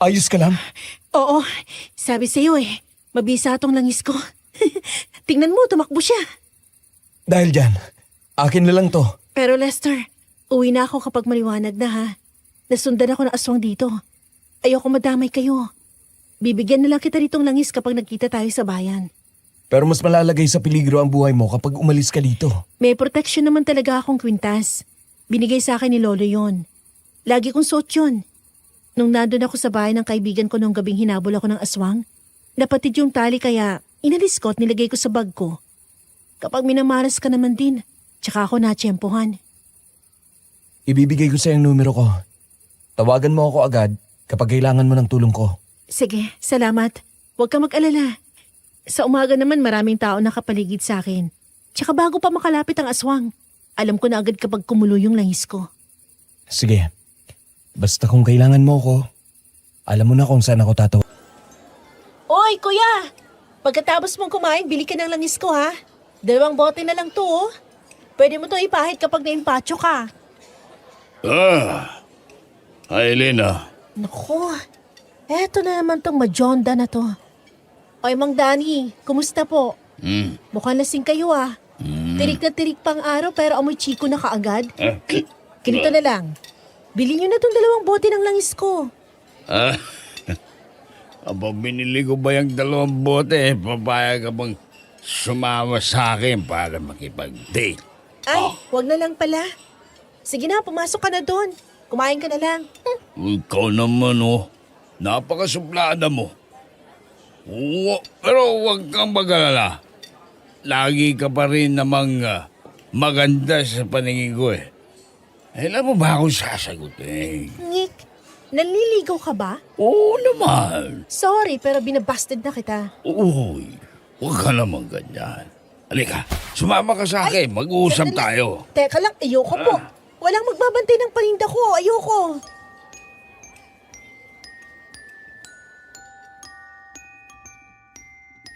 Ayos ka lang? Oo, sabi sa'yo mabisa tong langis ko. Tingnan mo, tumakbo siya. Dahil dyan, akin na lang to. Pero Lester, uwi na ako kapag maliwanag na ha. Nasundan ako ng aswang dito. Ayoko madamay kayo. Bibigyan na lang kita nitong langis kapag nagkita tayo sa bayan. Pero mas malalagay sa peligro ang buhay mo kapag umalis ka dito. May protection naman talaga akong kwintas. Binigay sa akin ni Lolo yon. Lagi kong suot yun. Nung nandun ako sa bahay ng kaibigan ko nung gabing hinabol ako ng aswang, napatid yung tali kaya inalis ko at nilagay ko sa bag ko. Kapag minamaras ka naman din, tsaka ako natsyempohan. Ibibigay ko sa yung numero ko. Tawagan mo ako agad kapag kailangan mo ng tulong ko. Sige, salamat. Huwag ka mag-alala. Sa umaga naman maraming tao nakapaligid sa akin. Tsaka bago pa makalapit ang aswang, alam ko na agad kapag kumulo yung langis ko. Sige. Basta kung kailangan mo ako, alam mo na kung saan ako tatawa. Oy, kuya! Pagkatapos mong kumain, bili ka ng langis ko ha. 2 bote na lang to oh. Pwede mo to ipahid kapag naimpacho ka. Hi, Elena. Naku, eto na naman tong majonda na to. Oy, Mang Danny, kumusta po? Mukhang lasing kayo ah. Tirik na tirik pang araw pero amoy chiko na kaagad. Ganito na lang. Bili nyo na tong 2 bote ng langis ko. Aba, binili ko ba yung 2 bote? Papayag ka bang sumama sa akin para makipag-date? Ay, wag na lang pala. Sige na, pumasok ka na doon. Kumain ka na lang. Ikaw naman, napakasuplada mo. Pero huwag kang mag-alala. Lagi ka pa rin namang maganda sa paningin ko Alam mo ba akong sasagutin? Nick, nanliligaw ka ba? Oo naman. Sorry, pero binabasted na kita. Uy, huwag ka naman ganyan. Halika, sumama ka sa akin. Mag-uusap Sandali. tayo. Teka lang, ayoko po. Walang magbabantay ng paninda ko. Ayoko.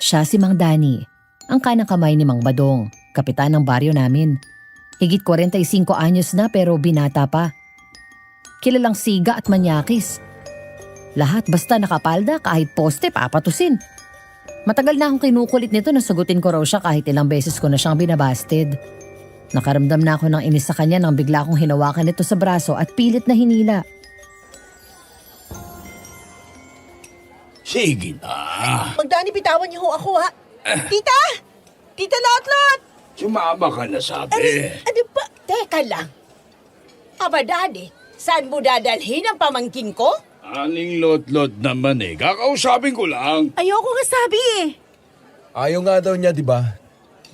Siya si Mang Danny, ang kanang kamay ni Mang Badong, kapitan ng baryo namin. Higit 45 anyos na pero binata pa. Kilalang siga at manyakis. Lahat basta nakapalda kahit poste papatusin. Matagal na akong kinukulit nito na sagutin ko raw siya kahit ilang beses ko na siyang binabasted. Nakaramdam na ako ng inis sa kanya nang bigla kong hinawakan nito sa braso at pilit na hinila. Sige na. Magdani, bitawan niyo ho ako, ha? Tita! Tita Lotlot! Sumama ka na sabi. Ano ba? Teka lang. Aba, Daddy, saan mo dadalhin ang pamangkin ko? Aling lot-lot naman eh. Kakausapin ko lang. Ayoko nga sabi eh. Ayaw nga daw niya, di ba?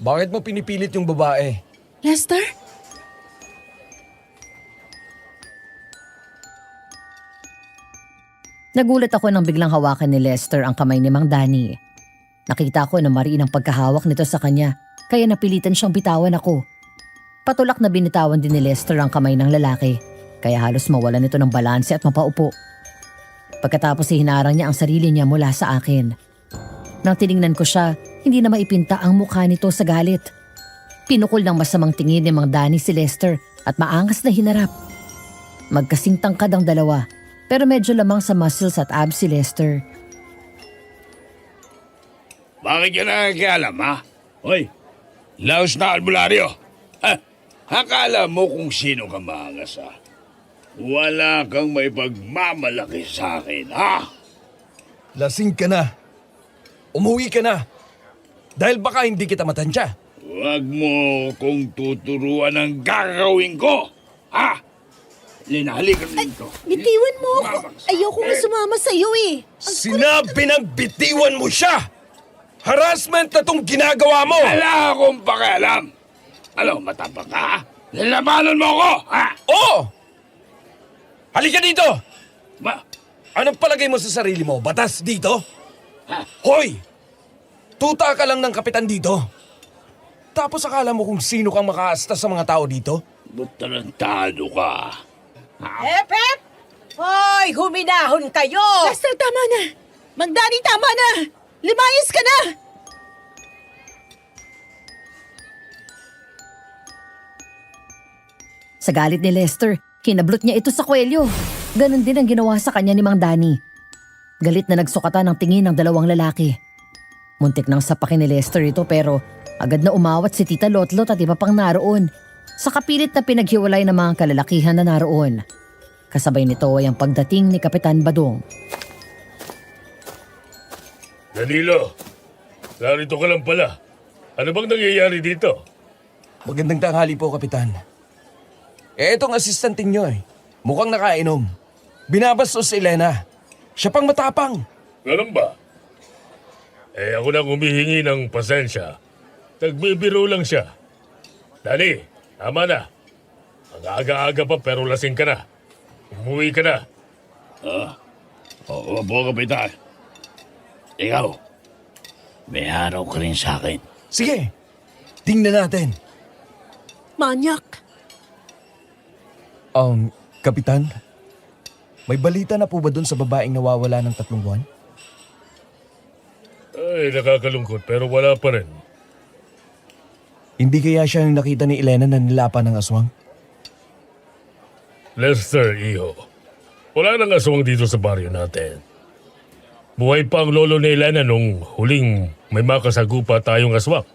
Bakit mo pinipilit yung babae? Lester? Nagulat ako nang biglang hawakan ni Lester ang kamay ni Mang Danny. Nakita ko na mariin ang pagkahawak nito sa kanya, kaya napilitan siyang bitawan ako. Patulak na binitawan din ni Lester ang kamay ng lalaki, kaya halos mawalan nito ng balanse at mapaupo. Pagkatapos hinarang niya ang sarili niya mula sa akin. Nang tiningnan ko siya, hindi na maipinta ang mukha nito sa galit. Pinukol ng masamang tingin ni Mang Danny si Lester at maangas na hinarap. Magkasing tangkad ang dalawa, pero medyo lamang sa muscles at abs si Lester. Bakit ka nakikialam, ha? Hoy, laos na albularyo. Ha? Akala mo kung sino ka maangas, ha? Wala kang may pagmamalaki sa akin, ha? Lasing ka na. Umuwi ka na. Dahil baka hindi kita matansya. Huwag mo kong tuturuan ang gagawin ko, ha? Linahali ka dito. Bitiwan mo ako. Ayoko nga sumama sa'yo eh. Sinabi ng bitiwan mo siya! Harassment na tong ginagawa mo! Wala akong pakialam. Ano, matapang ka, ha? Lalabanan mo ako, ha? Oo! Halika dito! Ma, Anong palagay mo sa sarili mo? Batas dito? ha? Hoy! Tuta ka lang ng kapitan dito. Tapos akala mo kung sino kang makaasta sa mga tao dito? Butarantado ka. Hep, hep! Hoy, huminahon kayo! Lester, tama na. Mang Danny, tama na. Lumayas ka na. Sa galit ni Lester, kinablot niya ito sa kwelyo. Ganon din ang ginawa sa kanya ni Mang Danny. Galit na nagsukatan ang tingin ng dalawang lalaki. Muntik nang sapakin ni Lester ito pero agad na umawat si Tita Lotlot at iba pang naroon. Sa kapilit na pinaghiwalay ng mga kalalakihan na naroon. Kasabay nito ay ang pagdating ni Kapitan Badong. Danilo, narito ka lang pala. Ano bang nangyayari dito? Magandang tanghali po, Kapitan. Etong asistanting nyo eh. Mukhang nakainom. Binabastos si Elena. Siya pang matapang. Ganun ba? Ako nang humihingi ng pasensya. Nagbibiro lang siya. Dani, tama na. Ang aga-aga pa pero lasing ka na. Umuwi ka na. Oo po, Kapitan. Ikaw, may araw ka rin sa akin. Sige, tingnan natin. Manyak. Kapitan, may balita na po ba dun sa babaeng nawawala ng 3 buwan? Ay, nakakalungkot pero wala pa rin. Hindi kaya siya yung nakita ni Elena na nilapan ng aswang? Lester, iho. Wala nang aswang dito sa baryo natin. Buhay pa ang lolo ni Elena nung huling may makasagupa tayong aswang.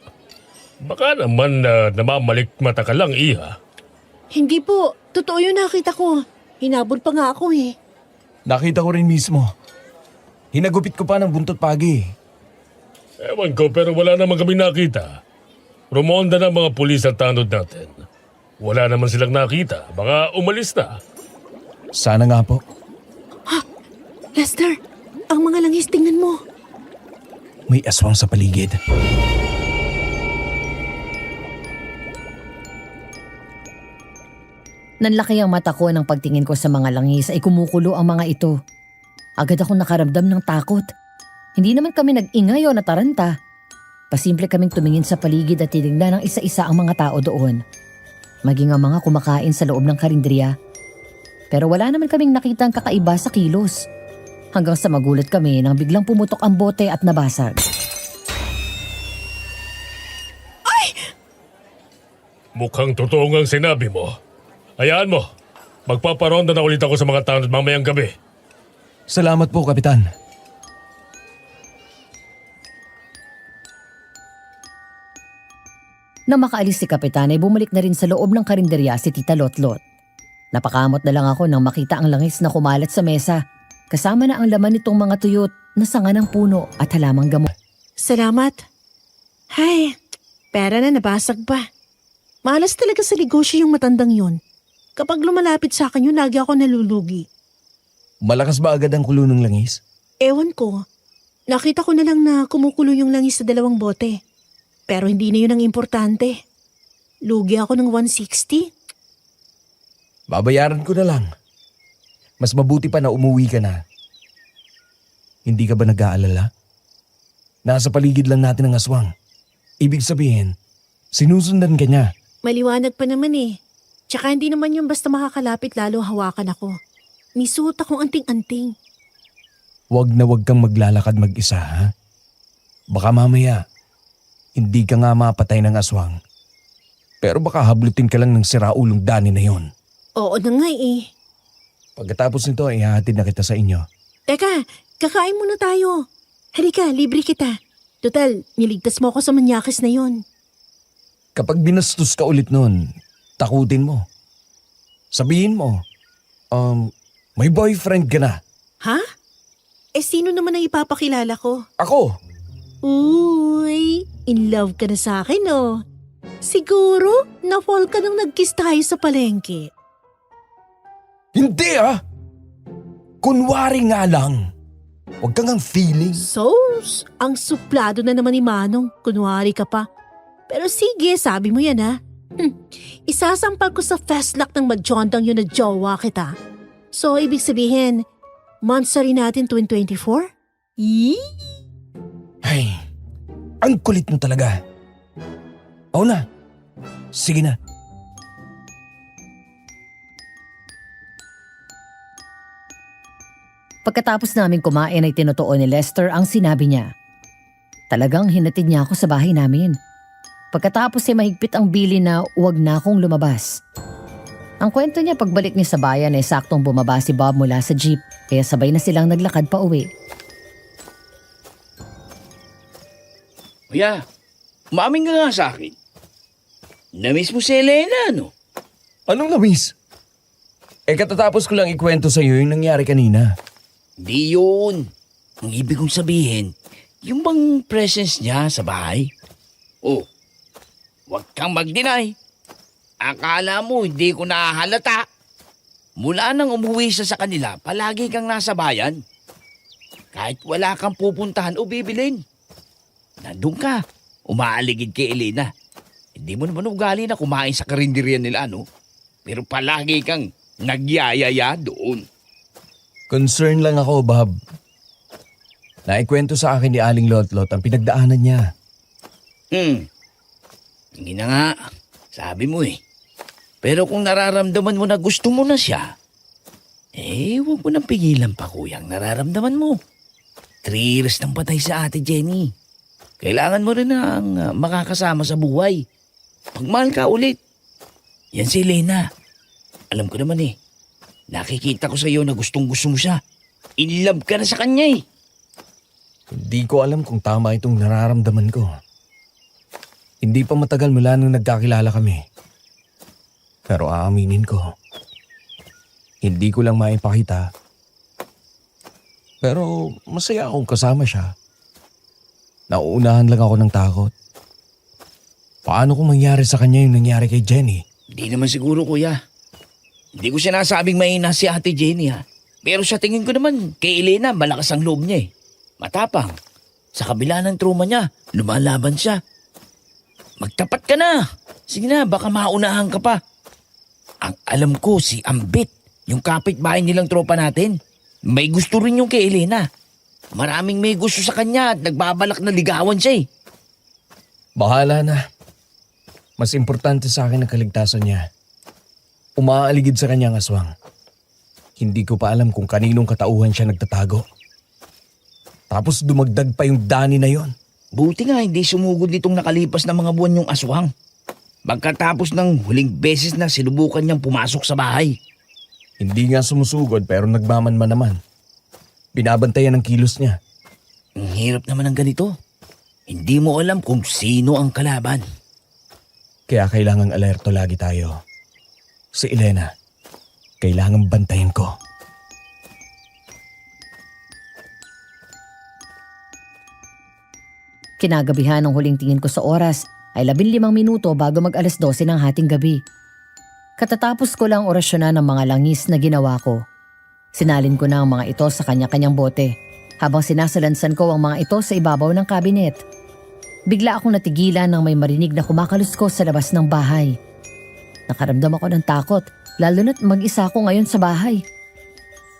Baka naman namamalikmata ka lang, iha. Hindi po. Totoo yun nakita ko. Hinabol pa nga ako eh. Nakita ko rin mismo. Hinagupit ko pa ng buntot pagi. Ewan ko pero wala naman kami nakita. Rumonda ng mga pulis at tanod natin. Wala naman silang nakita. Baka umalis na. Sana nga po. Lester, ang mga langis tingnan mo. May aswang sa paligid. Nanlaki ang mata ko ng pagtingin ko sa mga langis ay kumukulo ang mga ito. Agad akong nakaramdam ng takot. Hindi naman kami nag-ingay o nataranta. Pasimple kaming tumingin sa paligid at tinignan ng isa-isa ang mga tao doon. Maging ang mga kumakain sa loob ng karinderiya. Pero wala naman kaming nakitang kakaiba sa kilos. Hanggang sa magulat kami nang biglang pumutok ang bote at nabasag. Mukhang totoo ang sinabi mo. Hayaan mo. Magpaparonda na ulit ako sa mga tanod mamayang gabi. Salamat po, Kapitan. Nang makaalis si Kapitan ay bumalik na rin sa loob ng karinderya si Tita Lotlot. Napakamot na lang ako nang makita ang langis na kumalat sa mesa. Kasama na ang laman nitong mga tuyot na sanga ng puno at halamang gamot. Salamat. Hay, pera na nabasag pa. Malas talaga sa negosyo yung matandang yun. Kapag lumalapit sa akin yun, lagi ako nalulugi. Malakas ba agad ang kulo ng langis? Ewan ko. Nakita ko na lang na kumukulo yung langis sa 2 bote. Pero hindi na yun ang importante. Lugi ako ng 160. Babayaran ko na lang. Mas mabuti pa na umuwi ka na. Hindi ka ba nag-aalala? Nasa paligid lang natin ang aswang. Ibig sabihin, sinusundan ka niya. Maliwanag pa naman eh. Tsaka hindi naman yung basta makakalapit lalo hawakan ako. May suot akong anting-anting. Huwag na huwag kang maglalakad mag-isa, ha? Baka mamaya, hindi ka nga mapatay ng aswang. Pero baka hablutin ka lang ng siraulong Dani na yon. Oo na nga eh. Pagkatapos nito, ihahatid na kita sa inyo. Teka, kakain muna tayo. Halika, libre kita. Total, niligtas mo ako sa manyakis na yon. Kapag binastos ka ulit nun, takutin mo. Sabihin mo, may boyfriend ka na. Ha? Eh sino naman ang ipapakilala ko? Ako! Uy, in love ka na sa akin oh. Siguro, na-fall ka nang nag-kiss tayo sa palengke. Hindi ah! Kunwari nga lang. Huwag kang ang feeling. Sos, ang suplado na naman ni Manong. Kunwari ka pa. Pero sige, sabi mo yan ha. Isasampal ko sa fastlock ng madjondang yun na jowa kita. So, ibig sabihin, months na rin natin 2024? Yee! Ay, ang kulit mo talaga. Oo na. Sige na. Pagkatapos namin kumain ay tinutuon ni Lester ang sinabi niya. Talagang hinatid niya ako sa bahay namin. Pagkatapos ay mahigpit ang bili na huwag na akong lumabas. Ang kwento niya pagbalik niya sa bayan ay saktong bumaba si Bob mula sa jeep kaya sabay na silang naglakad pa uwi. Kuya, umamin ka nga sa akin. Namiss mo si Elena, no? Anong namiss? Katatapos ko lang ikwento sa iyo yung nangyari kanina. Di yun. Ang ibig kong sabihin, yung bang presence niya sa bahay? Oh, huwag kang mag-deny. Akala mo hindi ko nahahalata. Mula nang umuwi siya sa kanila, palagi kang nasa bayan. Kahit wala kang pupuntahan o bibilin. Nandun ka, umaaligid kay Elena. Hindi mo naman ugali na kumain sa karinderya nila, no? Pero palagi kang nagyayaya doon. Concern lang ako, Bob. Naikwento sa akin ni Aling Lotlot ang pinagdaanan niya. Hindi na nga. Sabi mo eh. Pero kung nararamdaman mo na gusto mo na siya, huwag mo nang pigilan pa kuyang nararamdaman mo. 3 years nang patay sa Ate Jenny. Kailangan mo rin na ang makakasama sa buhay. Pagmahal ka ulit. Yan si Elena. Alam ko naman eh. Nakikita ko sa iyo na gustong-gusto mo siya. In love ka na sa kanya eh. Hindi ko alam kung tama itong nararamdaman ko. Hindi pa matagal mula nung nagkakilala kami. Pero aaminin ko, hindi ko lang maipakita. Pero masaya akong kasama siya. Nauunahan lang ako ng takot. Paano kung mangyari sa kanya yung nangyari kay Jenny? Hindi naman siguro, kuya. Hindi ko sinasabing mahina si Ate Jenny, ha. Pero sa tingin ko naman, kay Elena, malakas ang loob niya eh. Matapang. Sa kabila ng trauma niya, lumalaban siya. Magtapat ka na. Sige na, baka maunahan ka pa. Ang alam ko, si Ambit, yung kapitbahay nilang tropa natin, may gusto rin yung kay Elena. Maraming may gusto sa kanya at nagbabalak na ligawan siya eh. Bahala na. Mas importante sa akin ang kaligtasan niya. Umaaligid sa kanyang aswang. Hindi ko pa alam kung kaninong katauhan siya nagtatago. Tapos dumagdag pa yung Dani na yon. Buti nga hindi sumugod nitong nakalipas na mga buwan yung aswang. Pagkatapos ng huling beses na sinubukan niyang pumasok sa bahay. Hindi nga sumusugod pero nagmamanman naman. Binabantayan ang kilos niya. Ang hirap naman ng ganito. Hindi mo alam kung sino ang kalaban. Kaya kailangang alerto lagi tayo. Si Elena, kailangang bantayan ko. Kinagabihan ng huling tingin ko sa oras ay 15 minuto bago mag alas 12 ng hating gabi. Katatapos ko lang orasyonan ng mga langis na ginawa ko. Sinalin ko na ang mga ito sa kanya-kanyang bote habang sinasalansan ko ang mga ito sa ibabaw ng kabinet. Bigla akong natigilan nang may marinig na kumakaluskos sa labas ng bahay. Nakaramdam ako ng takot, lalo na't mag-isa ako ngayon sa bahay.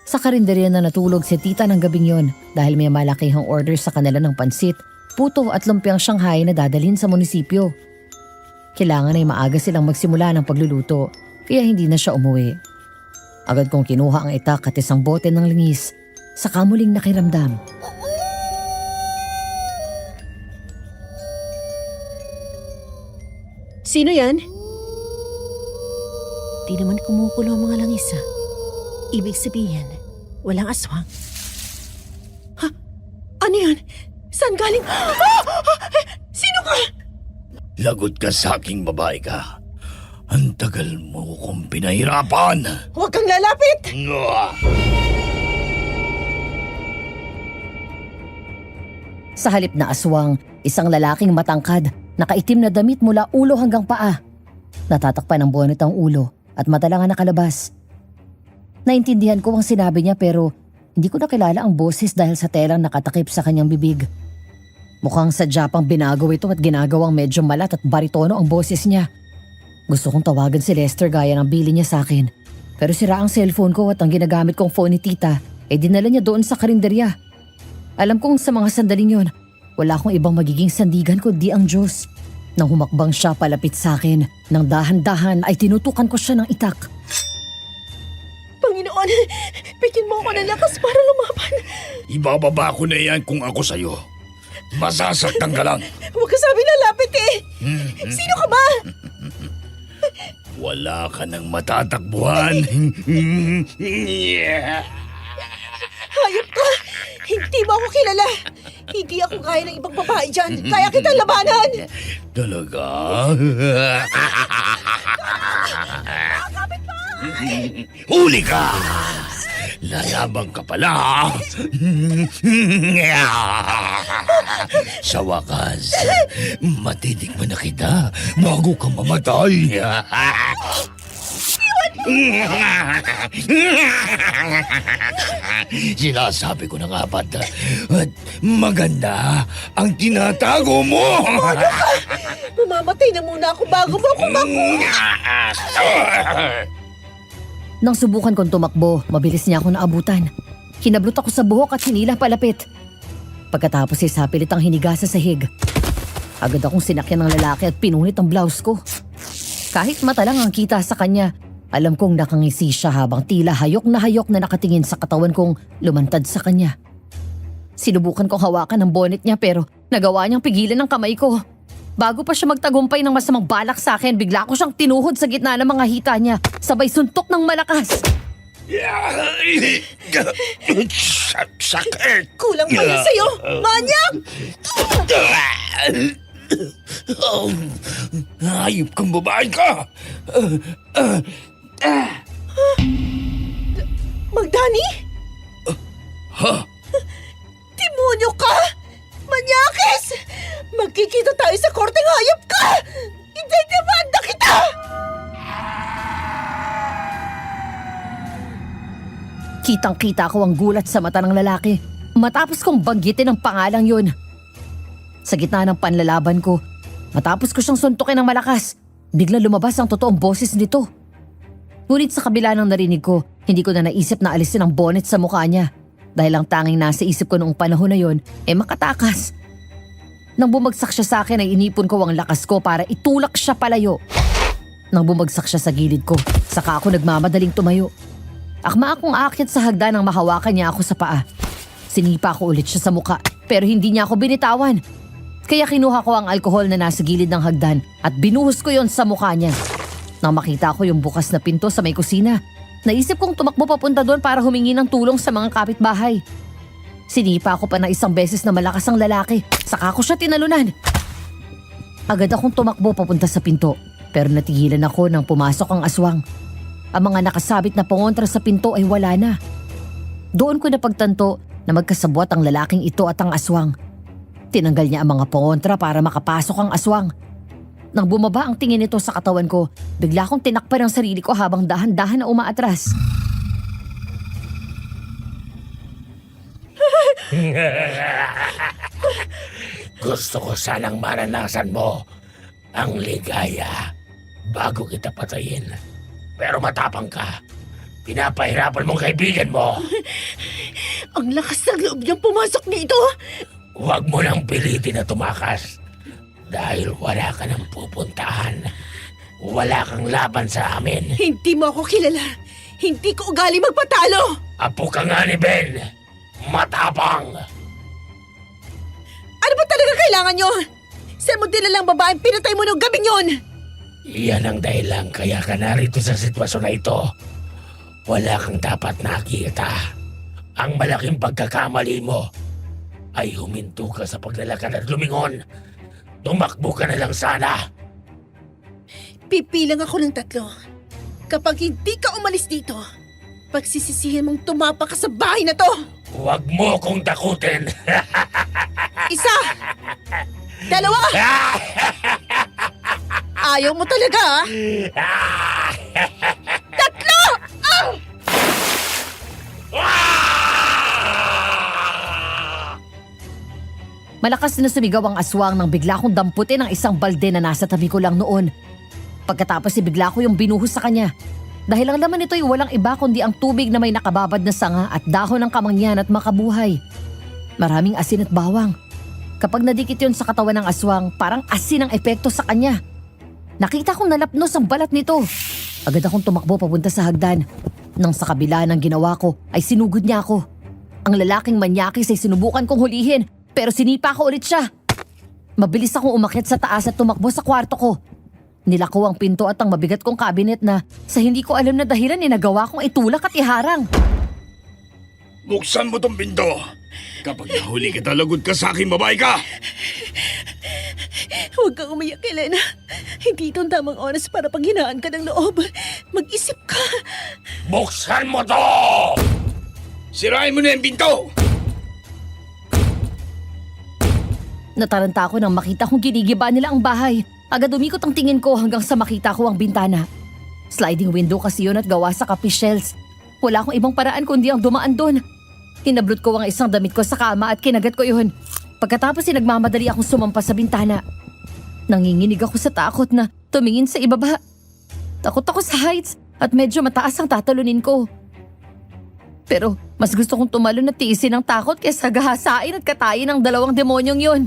Sa karinderya na natulog si tita ng gabing yon dahil may malakihang order sa kanila ng pansit, puto at lumpiang Shanghai na dadalhin sa munisipyo. Kailangan ay maaga silang magsimula ng pagluluto, kaya hindi na siya umuwi. Agad kong kinuha ang itak at isang bote ng langis, saka muling nakiramdam. Sino yan? Di naman kumukulo ang mga langis Ibig sabihin, walang aswang. Ha? Ano yan? Saan galing? Sino ka? Lagot ka sa aking babae ka. Ang tagal mo kong pinahirapan. Huwag kang lalapit! Sa halip na aswang, isang lalaking matangkad, nakaitim na damit mula ulo hanggang paa. Natatakpan ng bonnet ang ulo at mata lang ang nakalabas. Naintindihan ko ang sinabi niya pero hindi ko nakilala ang boses dahil sa telang nakatakip sa kanyang bibig. Mukhang sadya pang binago ito at ginagawang medyo malat at baritono ang boses niya. Gusto kong tawagan si Lester gaya ng bili niya sa akin. Pero sira ang cellphone ko at ang ginagamit kong phone ni tita ay dinala niya doon sa karinderya. Alam kong sa mga sandaling yon, wala akong ibang magiging sandigan kundi ang Diyos. Nang humakbang siya palapit sa akin, nang dahan-dahan ay tinutukan ko siya ng itak. Panginoon, bigyan mo ako ng lakas para lumaban. Ibababa ko na yan kung ako sa'yo. Masasaktan ka lang. Huwag ka sabi lalapit Sino ka ba? Wala ka nang matatakbuhan. Hayop ka! Hindi mo ako kilala. Hindi ako kaya ng ibang babae dyan. Kaya kitang labanan. Talaga? Huli ka! Lalabang ka pala. Sa wakas, matitikman na kita bago ka mamatay. Sinasabi ko na nga ba't at maganda ang tinatago mo. Mamamatay na muna ako bago mo ako Nang subukan kong tumakbo, mabilis niya ako naabutan. Kinablot ako sa buhok at hinila palapit. Pagkatapos ay sapilit ang hiniga sa sahig. Agad akong sinakyan ng lalaki at pinunit ang blouse ko. Kahit mata lang ang kita sa kanya, alam kong nakangisi siya habang tila hayok na nakatingin sa katawan kong lumantad sa kanya. Sinubukan kong hawakan ang bonnet niya pero nagawa niyang pigilan ang kamay ko. Bago pa siya magtagumpay ng masamang balak sa akin, bigla ko siyang tinuhod sa gitna ng mga hita niya, sabay suntok ng malakas. Sakit! Kulang pa yun sa'yo! Manyak! Hayop kang babae ka! Magdani? Ha? Demonyo ka! Manyakis! Magkikita tayo sa korteng hayop ka! Idedemanda kita! Kitang-kita ko ang gulat sa mata ng lalaki matapos kong banggitin ang pangalang yun. Sa gitna ng panlalaban ko, matapos ko siyang suntukin ng malakas, bigla lumabas ang totoong boses nito. Ngunit sa kabila ng narinig ko, hindi ko na naisip na alisin ang bonnet sa mukha niya dahil ang tanging nasa isip ko noong panahon na yon ay makatakas. Nang bumagsak siya sa akin ay inipon ko ang lakas ko para itulak siya palayo. Nang bumagsak siya sa gilid ko, saka ako nagmamadaling tumayo. Akma akong aakyat sa hagdan nang mahawakan niya ako sa paa. Sinipa ko ulit siya sa muka pero hindi niya ako binitawan. Kaya kinuha ko ang alkohol na nasa gilid ng hagdan at binuhos ko yon sa mukha niya. Nang makita ko yung bukas na pinto sa may kusina, naisip kong tumakbo papunta doon para humingi ng tulong sa mga kapitbahay. Sinipa ko pa ng isang beses na malakas ang lalaki, saka ko siya tinalunan. Agad akong tumakbo papunta sa pinto. Pero natigilan ako nang pumasok ang aswang. Ang mga nakasabit na pangontra sa pinto ay wala na. Doon ko napagtanto na magkasabwat ang lalaking ito at ang aswang. Tinanggal niya ang mga pangontra para makapasok ang aswang. Nang bumaba ang tingin nito sa katawan ko, bigla akong tinakpan ang sarili ko habang dahan-dahan na umaatras. Gusto ko sanang maranasan mo ang ligaya bago kita patayin. Pero matapang ka. Pinapahirapan mong kaibigan mo. Ang lakas ng loob niyang pumasok dito. Huwag mo nang pilitin na tumakas. Dahil wala ka nang pupuntahan. Wala kang laban sa amin. Hindi mo ako kilala. Hindi ko ugali magpatalo. Apo ka nga ni Ben. Matapang. Ano ba talaga kailangan nyo? Saan mo lang babaeng pinatay mo nung gabing yun? Iyan ang dahilan kaya ka narito sa sitwasyon na ito. Wala kang dapat nakita. Ang malaking pagkakamali mo ay huminto ka sa paglalakad at lumingon. Tumakbo ka na lang sana. Pipilang ako ng 3. Kapag hindi ka umalis dito, pagsisisihin mong tumapa ka sa bahay na to. Huwag mo kong takutin. 1, 2. Ayaw mo talaga, ah? 3! Malakas na sumigaw ang aswang nang bigla kong damputin ang isang balde na nasa tabi ko lang noon. Pagkatapos bigla ko yung binuhos sa kanya. Dahil ang laman nito ay walang iba kundi ang tubig na may nakababad na sanga at dahon ng kamangyan at makabuhay. Maraming asin at bawang. Kapag nadikit yun sa katawan ng aswang, parang asin ang epekto sa kanya. Nakita kong nalapnos ang balat nito. Agad akong tumakbo papunta sa hagdan. Nang sa kabila ng ginawa ko ay sinugod niya ako. Ang lalaking manyakis ay sinubukan kong hulihin pero sinipa ko ulit siya. Mabilis akong umakyat sa taas at tumakbo sa kwarto ko. Nilako ang pinto at ang mabigat kong kabinet na sa hindi ko alam na dahilan nagawa kong itulak at iharang. Buksan mo tong pinto. Kapag nahuli kita, lagot ka sa akin, babae ka! Huwag kang umiyak, Elena. Hindi ito ang tamang oras para panghinaan ka ng loob. Mag-isip ka. Buksan mo to! Sirain mo na yung pinto! Nataranta ako nang makita kong ginigiba nila ang bahay. Agad umikot ang tingin ko hanggang sa makita ko ang bintana. Sliding window kasi yun at gawa sa kape shells. Wala akong ibang paraan kundi ang dumaan doon. Hinablot ko ang isang damit ko sa kama at kinagat ko yun. Pagkatapos nagmamadali akong sumampa sa bintana. Nanginginig ako sa takot na tumingin sa ibaba. Takot ako sa heights at medyo mataas ang tatalunin ko. Pero mas gusto kong tumalon na tiisin ang takot kaysa gahasain at katayin ng 2 demonyong yun.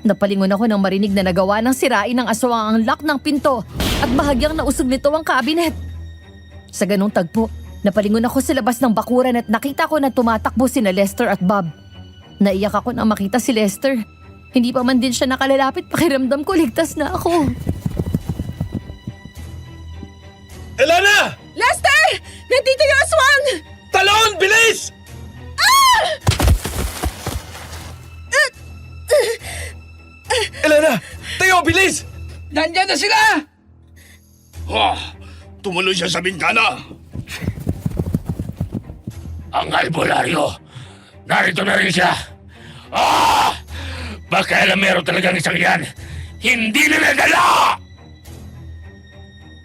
Napalingon ako nang marinig na nagawa ng sirain ng aswang ang lock ng pinto at bahagyang nausog nito ang kabinet. Sa ganong tagpo, napalingon ako sa labas ng bakuran at nakita ko na tumatakbo sina Lester at Bob. Naiyak ako nang makita si Lester. Hindi pa man din siya nakalalapit, pakiramdam ko ligtas na ako. Elena! Lester! Nandito yung aswang! Talon! Bilis! Elena! Tayo! Bilis! Nandyan na sila! Tumuloy siya sa bintana. Ang albularyo! Narito na rin siya! Baka alam meron talagang isang yan! Hindi na nadala!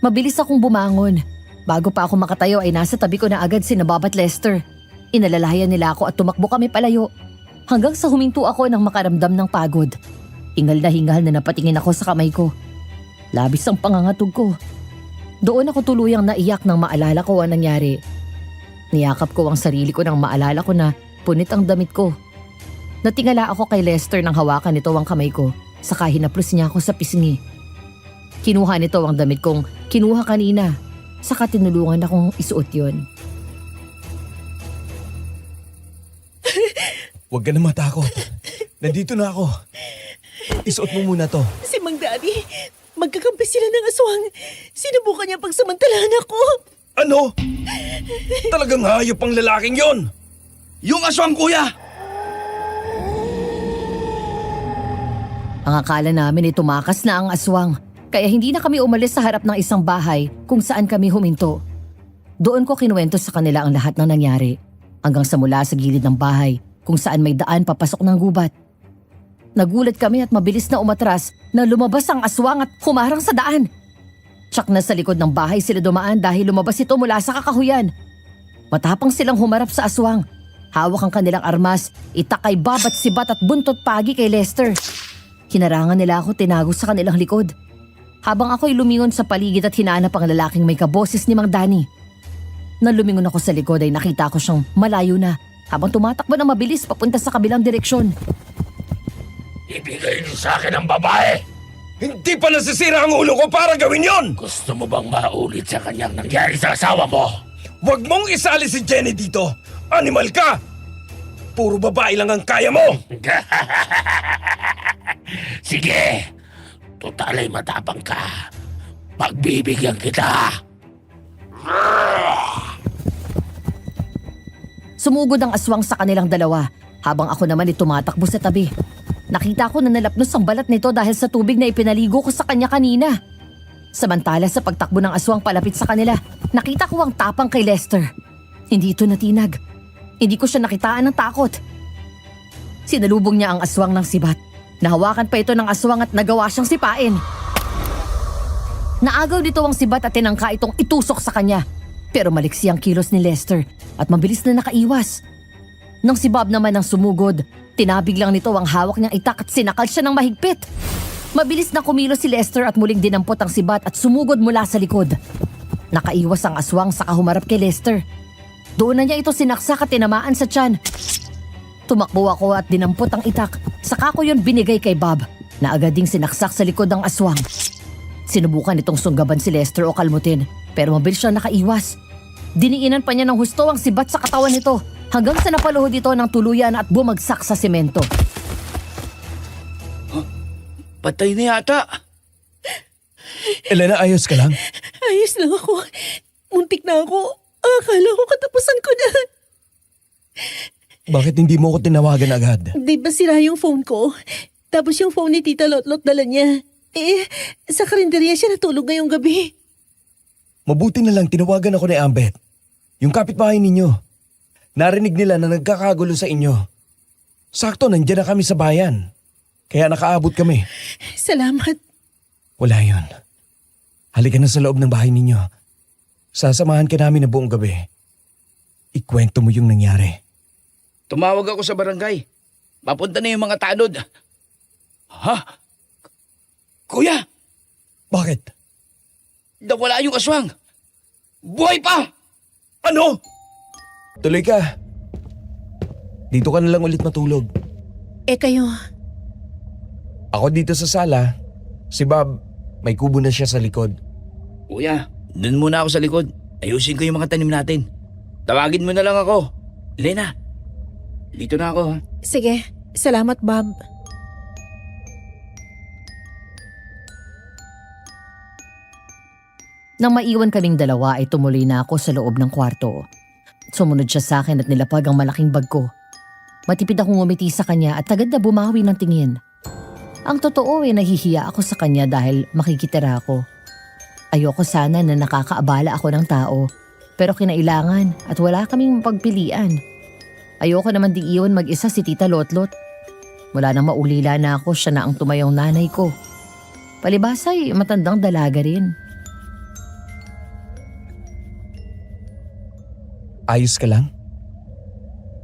Mabilis akong bumangon. Bago pa ako makatayo ay nasa tabi ko na agad sina Bob at Lester. Inalalayan nila ako at tumakbo kami palayo. Hanggang sa huminto ako nang makaramdam ng pagod. Hingal na napatingin ako sa kamay ko. Labis ang pangangatog ko. Doon ako tuluyang naiyak nang maalala ko ang nangyari. Niyakap ko ang sarili ko nang maalala ko na punit ang damit ko. Natingala ako kay Lester nang hawakan nito ang kamay ko, saka hinaplos niya ako sa pisngi. Kinuha nito ang damit kong kinuha kanina, saka tinulungan akong isuot yun. Huwag ka na matakot. Nandito na ako. Isuot mo muna to. Si Mang Daddy, magkakampi sila ng aswang. Sinubukan niya pagsamantalahan ako. Ano? Talagang hayop ang lalaking yon. Yung aswang, kuya! Ang akala namin ay tumakas na ang aswang. Kaya hindi na kami umalis sa harap ng isang bahay kung saan kami huminto. Doon ko kinuwento sa kanila ang lahat ng nangyari hanggang sa mula sa gilid ng bahay kung saan may daan papasok ng gubat. Nagulat kami at mabilis na umatras na lumabas ang aswang at humarang sa daan. Tsak na sa likod ng bahay sila dumaan dahil lumabas ito mula sa kakahuyan. Matapang silang humarap sa aswang. Hawak ang kanilang armas, itakay babat sibat at buntot pagi kay Lester. Hinarangan nila ako tinago sa kanilang likod. Habang ako'y lumingon sa paligid at hinahanap ang lalaking may kaboses ni Mang Danny. Nang lumingon ako sa likod ay nakita ko siyang malayo na habang tumatakbo ng mabilis papunta sa kabilang direksyon. Ibigay niyo sa akin ang babae! Hindi pa nasisira ang ulo ko para gawin yon! Gusto mo bang maulit sa kanyang nangyari sa asawa mo? Huwag mong isali si Jenny dito! Animal ka! Puro babae lang ang kaya mo! Sige! Tutalay matapang ka. Pagbibigyan kita! Sumugod ang aswang sa kanilang dalawa habang ako naman ay tumatakbo sa tabi. Nakita ko na nalapnos ang balat nito dahil sa tubig na ipinaligo ko sa kanya kanina. Samantala sa pagtakbo ng aswang palapit sa kanila, nakita ko ang tapang kay Lester. Hindi ito natinag. Hindi ko siya nakitaan ng takot. Sinalubong niya ang aswang ng sibat. Nahawakan pa ito ng aswang at nagawa siyang sipain. Naagaw nito ang sibat at tinangka itong itusok sa kanya. Pero maliksi ang kilos ni Lester at mabilis na nakaiwas. Nang si Bob naman ang sumugod, tinabig lang nito ang hawak niyang itak at sinakal siya ng mahigpit. Mabilis na kumilos si Lester at muling dinampot ang sibat at sumugod mula sa likod. Nakaiwas ang aswang saka humarap kay Lester. Doon na niya ito sinaksak at tinamaan sa tiyan. Tumakbo ako at dinampot ang itak. Saka ko yun binigay kay Bob na agad ding sinaksak sa likod ng aswang. Sinubukan itong sunggaban si Lester o kalmutin pero mabilis siya nakaiwas. Diniinan pa niya ng husto ang sibat sa katawan nito hanggang sa napaluhod ito ng tuluyan at bumagsak sa semento. Patay na yata. Elena, ayos ka lang? Ayos lang ako. Muntik na ako. Akala ko katapusan ko na. Bakit hindi mo ko tinawagan agad? Di ba sira yung phone ko? Tapos yung phone ni Tita Lotlot dala niya. Sa karinderya siya natulog ngayong gabi. Mabuti na lang tinawagan ako ni Ambet. Yung kapitbahay ninyo. Narinig nila na nagkakagulo sa inyo. Sakto, nandiyan na kami sa bayan. Kaya nakaabot kami. Salamat. Wala yun. Halika na sa loob ng bahay ninyo. Sasamahan ka namin na buong gabi. Ikwento mo yung nangyari. Tumawag ako sa barangay. Papunta na yung mga tanod. Ha? Kuya, Bakit? nawala yung aswang. Buhay pa! Ano? Tuloy ka. Dito ka na lang ulit matulog. Kayo, Ako dito sa sala. Si Bob, may kubo na siya sa likod. Kuya, dun muna ako sa likod. Ayusin ko yung mga tanim natin. Tawagin mo na lang ako. Lena, dito na ako ha. sige. Salamat, Bob. Nang maiwan kaming dalawa ay tumuloy na ako sa loob ng kwarto. Sumunod siya sa akin at nilapag ang malaking bag ko. Matipid akong ngumiti sa kanya at agad na bumawi ng tingin. Ang totoo ay nahihiya ako sa kanya dahil makikitira ako. Ayoko sana na nakakaabala ako ng tao pero kinailangan at wala kaming mapagpilian. Ayoko naman di iwan mag-isa si Tita Lotlot. Mula nang maulila na ako, siya na ang tumayong nanay ko. Palibhas ay matandang dalaga rin. Ayos ka lang?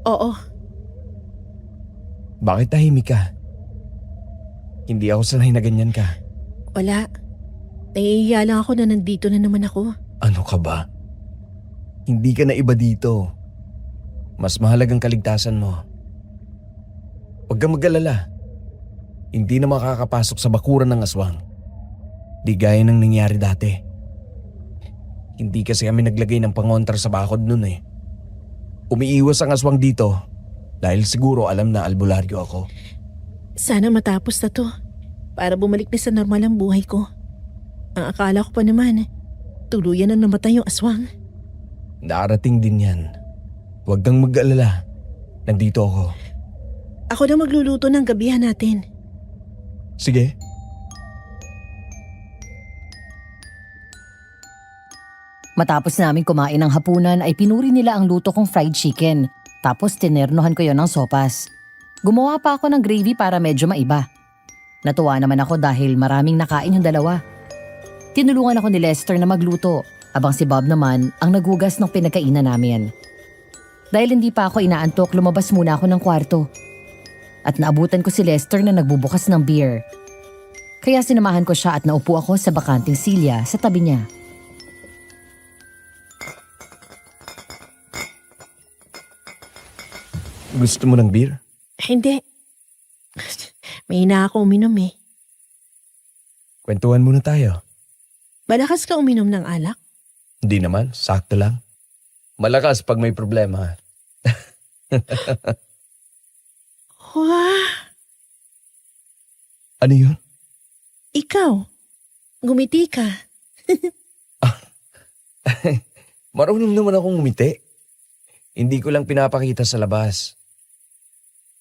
Oo. Bakit tahimik ka? Hindi ako sanay na ganyan ka. Wala. Nahihiya lang ako na nandito na naman ako. Ano ka ba? Hindi ka na iba dito. Mas mahalagang kaligtasan mo. Huwag kang mag-alala. Hindi na makakapasok sa bakuran ng aswang. Di gaya ng nangyari dati. Hindi kasi kami naglagay ng pangontra sa bakod nun eh. Umiiwas ang aswang dito dahil siguro alam na albularyo ako. Sana matapos na to para bumalik na sa normal ang buhay ko. Ang akala ko pa naman, tuluyan na namatay yung aswang. Darating din yan. Huwag kang mag-alala. Nandito ako. Ako na magluluto ng gabihan natin. Sige. Matapos namin kumain ng hapunan ay pinuri nila ang luto kong fried chicken. Tapos tinernohan ko yon ng sopas. Gumawa pa ako ng gravy para medyo maiba. Natuwa naman ako dahil maraming nakain yung dalawa. Tinulungan ako ni Lester na magluto, habang si Bob naman ang naghugas ng pinagkainan namin. Dahil hindi pa ako inaantok, lumabas muna ako ng kwarto. At naabutan ko si Lester na nagbubukas ng beer. Kaya sinamahan ko siya at naupo ako sa bakanting silya sa tabi niya. Gusto mo ng beer? Hindi. May ina ako uminom eh. Kwentuhan muna tayo. Malakas ka uminom ng alak? Hindi naman, sakto lang. Malakas pag may problema. Wah, Ano yun? ikaw. Gumiti ka. Marunong naman akong umiti. Hindi ko lang pinapakita sa labas.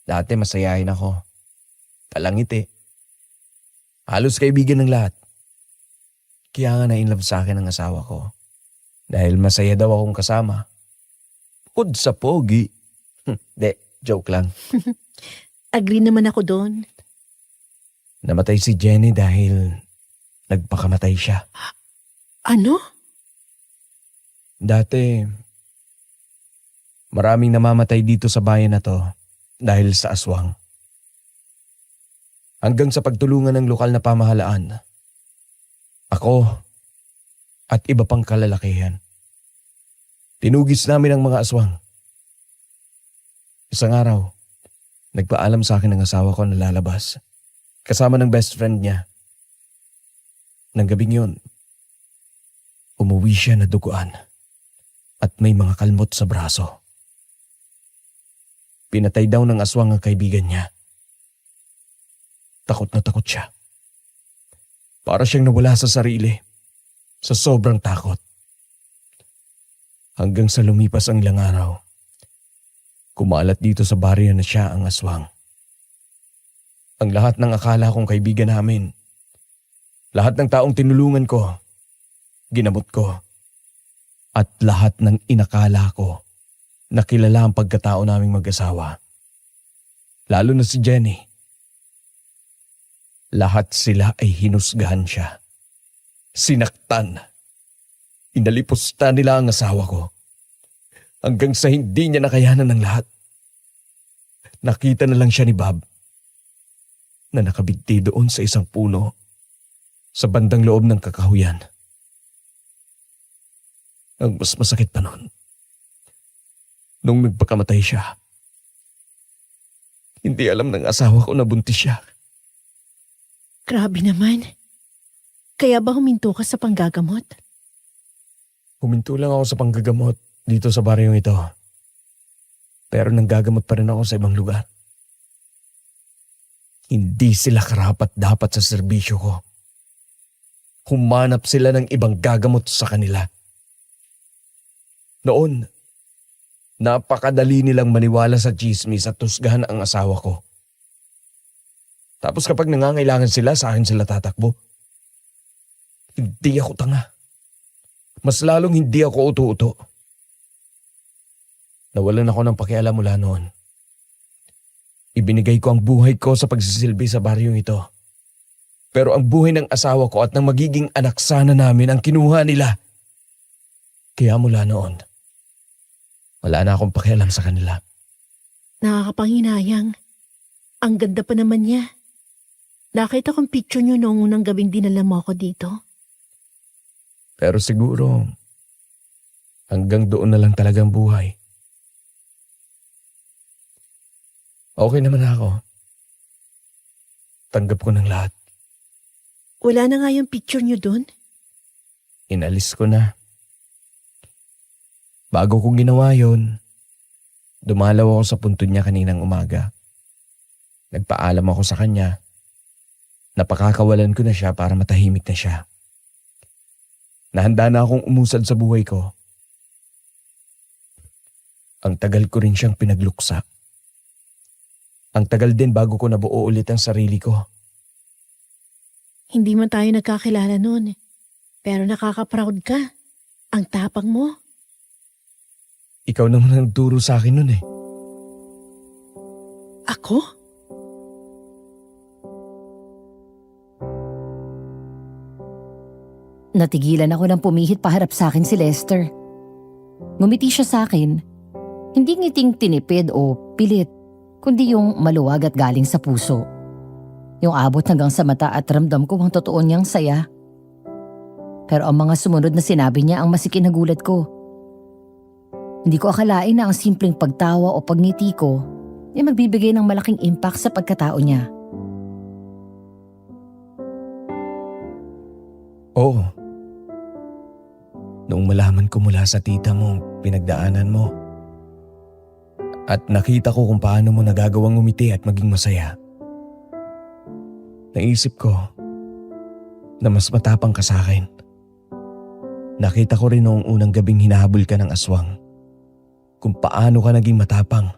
Dati masayahin ako. Talangiti. Halos kaibigan ng lahat. Kaya nga na-inlove sa akin ang asawa ko. Dahil masaya daw akong kasama. Bukod sa pogi. De, joke lang. Agree naman ako doon. Namatay si Jenny dahil nagpakamatay siya. Ano? Dati, maraming namamatay dito sa bayan na to dahil sa aswang. Hanggang sa pagtulungan ng lokal na pamahalaan, ako at iba pang kalalakihan, tinugis namin ang mga aswang. Isang araw, nagpaalam sa akin ng asawa ko na lalabas, kasama ng best friend niya. Nang gabing yun, umuwi siya na duguan at may mga kalmot sa braso. Pinatay daw ng aswang ang kaibigan niya. Takot na takot siya. Para siyang nawala sa sarili, sa sobrang takot. Hanggang sa lumipas ang ilang araw, kumalat dito sa baryo na siya ang aswang. Ang lahat ng akala kong kaibigan namin, lahat ng taong tinulungan ko, ginamot ko, at lahat ng inakala ko na kilala ang pagkatao naming mag-asawa. Lalo na si Jenny. Lahat sila ay hinusgahan siya. Sinaktan. Inalipusta nila ang asawa ko. Hanggang sa hindi niya nakayanan ng lahat. Nakita na lang siya ni Bob na nakabigti doon sa isang puno sa bandang loob ng kakahuyan. Ang mas masakit pa nun, nung nagpakamatay siya, hindi alam ng asawa ko na buntis siya. Grabe naman. Kaya ba huminto ka sa panggagamot? Huminto lang ako sa panggagamot dito sa baryong ito. Pero nanggagamot pa rin ako sa ibang lugar. Hindi sila karapat-dapat sa serbisyo ko. Humanap sila ng ibang gagamot sa kanila. Noon, napakadali nilang maniwala sa chismis at tusgahan ang asawa ko. Tapos kapag nangangailangan sila, sa akin sila tatakbo. Hindi ako tanga. Mas lalong hindi ako uto-uto. Nawalan ako ng pakialam mula noon. Ibinigay ko ang buhay ko sa pagsisilbi sa baryong ito. Pero ang buhay ng asawa ko at ng magiging anak sana namin ang kinuha nila. Kaya mula noon, wala na akong pakialam sa kanila. Nakakapanghinayang. Ang ganda pa naman niya. Nakita kong picture niyo noong unang gabing dinala mo ako dito. Pero siguro, hanggang doon na lang talagang buhay. Okay naman ako. Tanggap ko ng lahat. Wala na nga yung picture niyo doon. Inalis ko na. Bago ko ginawa yon, dumalaw ako sa punto niya kaninang umaga. Nagpaalam ako sa kanya. Napakakawalan ko na siya para matahimik na siya. Nahanda na akong umusad sa buhay ko. Ang tagal ko rin siyang pinagluksa. Ang tagal din bago ko nabuo ulit ang sarili ko. Hindi man tayo nagkakilala noon. Pero nakaka-proud ka. Ang tapang mo. Ikaw naman ang nagturo sa akin nun eh. Ako? Natigilan ako ng pumihit paharap sa akin si Lester. Ngumiti siya sa akin. Hindi ngiting tinipid o pilit, kundi yung maluwag at galing sa puso. Yung abot hanggang sa mata at ramdam ko ang totoo niyang saya. Pero ang mga sumunod na sinabi niya ang masikinagulat ko. Hindi ko akalain na ang simpleng pagtawa o pagngiti ko ay magbibigay ng malaking impact sa pagkatao niya. Oo. Noong malaman ko mula sa tita mo, pinagdaanan mo. At nakita ko kung paano mo nagagawang umiti at maging masaya. Naisip ko na mas matapang ka sa akin. Nakita ko rin noong unang gabing hinahabol ka ng aswang kung paano ka naging matapang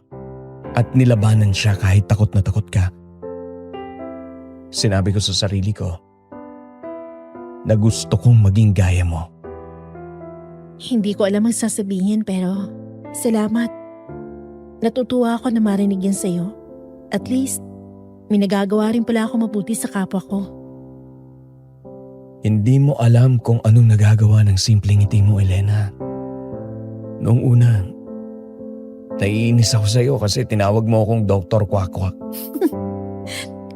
at nilabanan siya kahit takot na takot ka. Sinabi ko sa sarili ko na gusto kong maging gaya mo. Hindi ko alam ang sasabihin pero salamat. Natutuwa ako na marinig yan sa'yo. At least, may nagagawa rin pala ako mabuti sa kapwa ko. Hindi mo alam kung anong nagagawa ng simpleng ngiti mo, Elena. Noong una, naiinis ako sa'yo kasi tinawag mo akong Dr. Kwak-Kwak.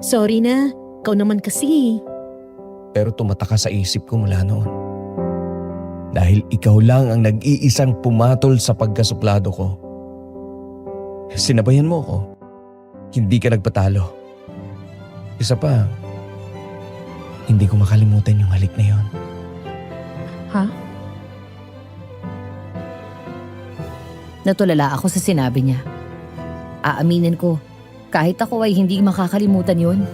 Sorry na, ikaw naman kasi. Pero tumata ka sa isip ko mula noon. Dahil ikaw lang ang nag-iisang pumatol sa pagkasuplado ko. Sinabayan mo ko. Hindi ka nagpatalo. Isa pa, hindi ko makalimutan yung halik na yon. Ha? Natulala ako sa sinabi niya. Aaminin ko, kahit ako ay hindi makakalimutan yun.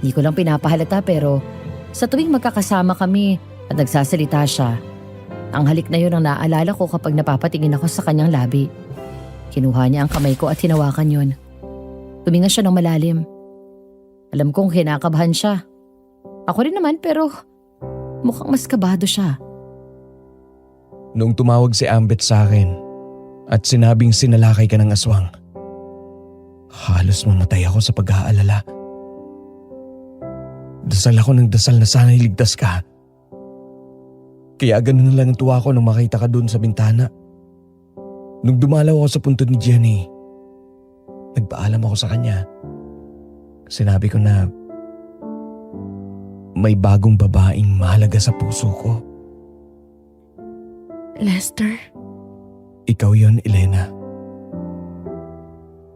Hindi ko lang pinapahalata pero sa tuwing magkakasama kami at nagsasalita siya, ang halik na yun ang naaalala ko kapag napapatingin ako sa kanyang labi. Kinuha niya ang kamay ko at hinawakan yun. Tuminga siya ng malalim. Alam kong kinakabahan siya. Ako rin naman pero mukhang mas kabado siya. Noong tumawag si Ambet sa akin at sinabing sinalakay ka ng aswang, halos mamatay ako sa pag-aalala. Dasal ako ng dasal na sana'y ligtas ka. Kaya ganun na lang ang tuwa ko nung makita ka doon sa bintana. Nung dumalaw ako sa puntod ni Jenny, nagpaalam ako sa kanya. Sinabi ko na may bagong babaeng mahalaga sa puso ko. Lester? Ikaw yon, Elena.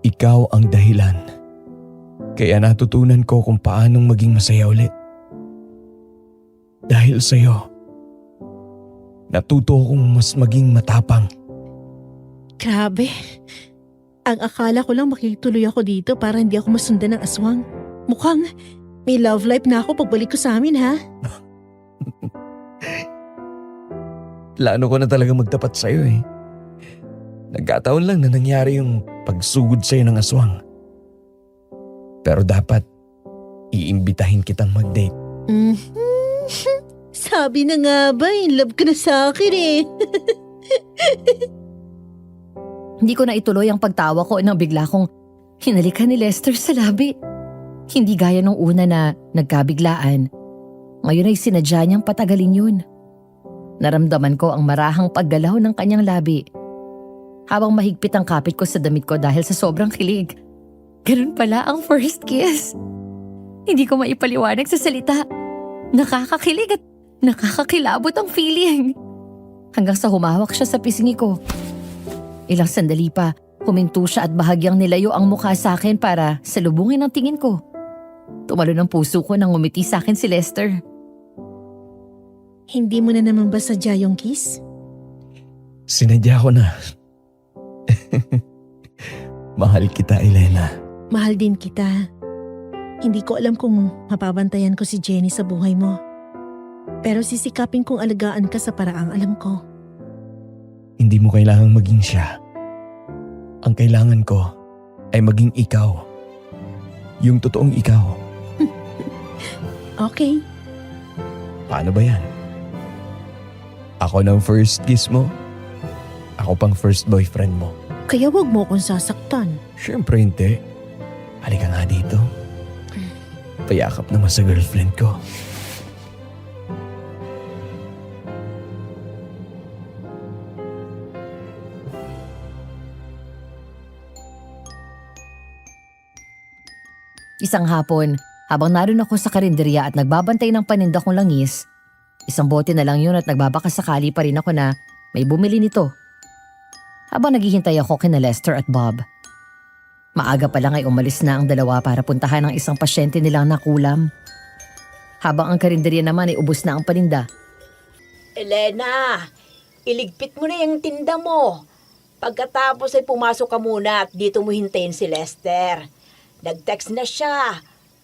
Ikaw ang dahilan. Kaya natutunan ko kung paanong maging masaya ulit. Dahil sa'yo, natuto kong mas maging matapang. Grabe. Ang akala ko lang makituloy ako dito para hindi ako masundan ng aswang. Mukhang may love life na ako pagbalik ko sa amin, ha? Plano ko na talaga magtapat sa'yo eh. Nagkataon lang na nangyari yung pagsugod sa'yo ng aswang. Pero dapat iimbitahin kitang mag-date. Sabi na nga ba, in love ka na sa akin eh. Hindi ko na ituloy ang pagtawa ko nang bigla kong hinalikan ni Lester sa labi. Hindi gaya nung una na nagkabiglaan. Ngayon ay sinadya niyang patagalin yun. Naramdaman ko ang marahang paggalaw ng kanyang labi. Habang mahigpit ang kapit ko sa damit ko dahil sa sobrang kilig. Ganun pala ang first kiss. Hindi ko maipaliwanag sa salita. Nakakakilig at nakakakilabot ang feeling. Hanggang sa humawak siya sa pisngi ko. Ilang sandali pa, huminto siya at bahagyang nilayo ang mukha sa akin para salubungin ang tingin ko. Tumalo ng puso ko nang ngumiti sa akin si Lester. Hindi mo na naman ba sadya yung kiss? Sinadya ko na. Mahal kita, Elena. Mahal din kita. Hindi ko alam kung mapabantayan ko si Jenny sa buhay mo. Pero sisikapin kong alagaan ka sa paraang alam ko. Hindi mo kailangang maging siya. Ang kailangan ko ay maging ikaw. Yung totoong ikaw. Okay. Paano ba yan? Ako ng first kiss mo. Ako pang first boyfriend mo. Kaya wag mo akong sasaktan. Siyempre hindi. Halika nga dito. Payakap naman sa girlfriend ko. Isang hapon, habang naroon ako sa karinderya at nagbabantay ng paninda kong langis, isang bote na lang yun at nagbabakasakali pa rin ako na may bumili nito. Habang naghihintay ako kina Lester at Bob. Maaga pa lang ay umalis na ang dalawa para puntahan ang isang pasyente nilang nakulam. Habang ang karinderya naman ay ubos na ang paninda. Elena, iligpit mo na yung tinda mo. Pagkatapos ay pumasok ka muna at dito mo hintayin si Lester. Nag-text na siya.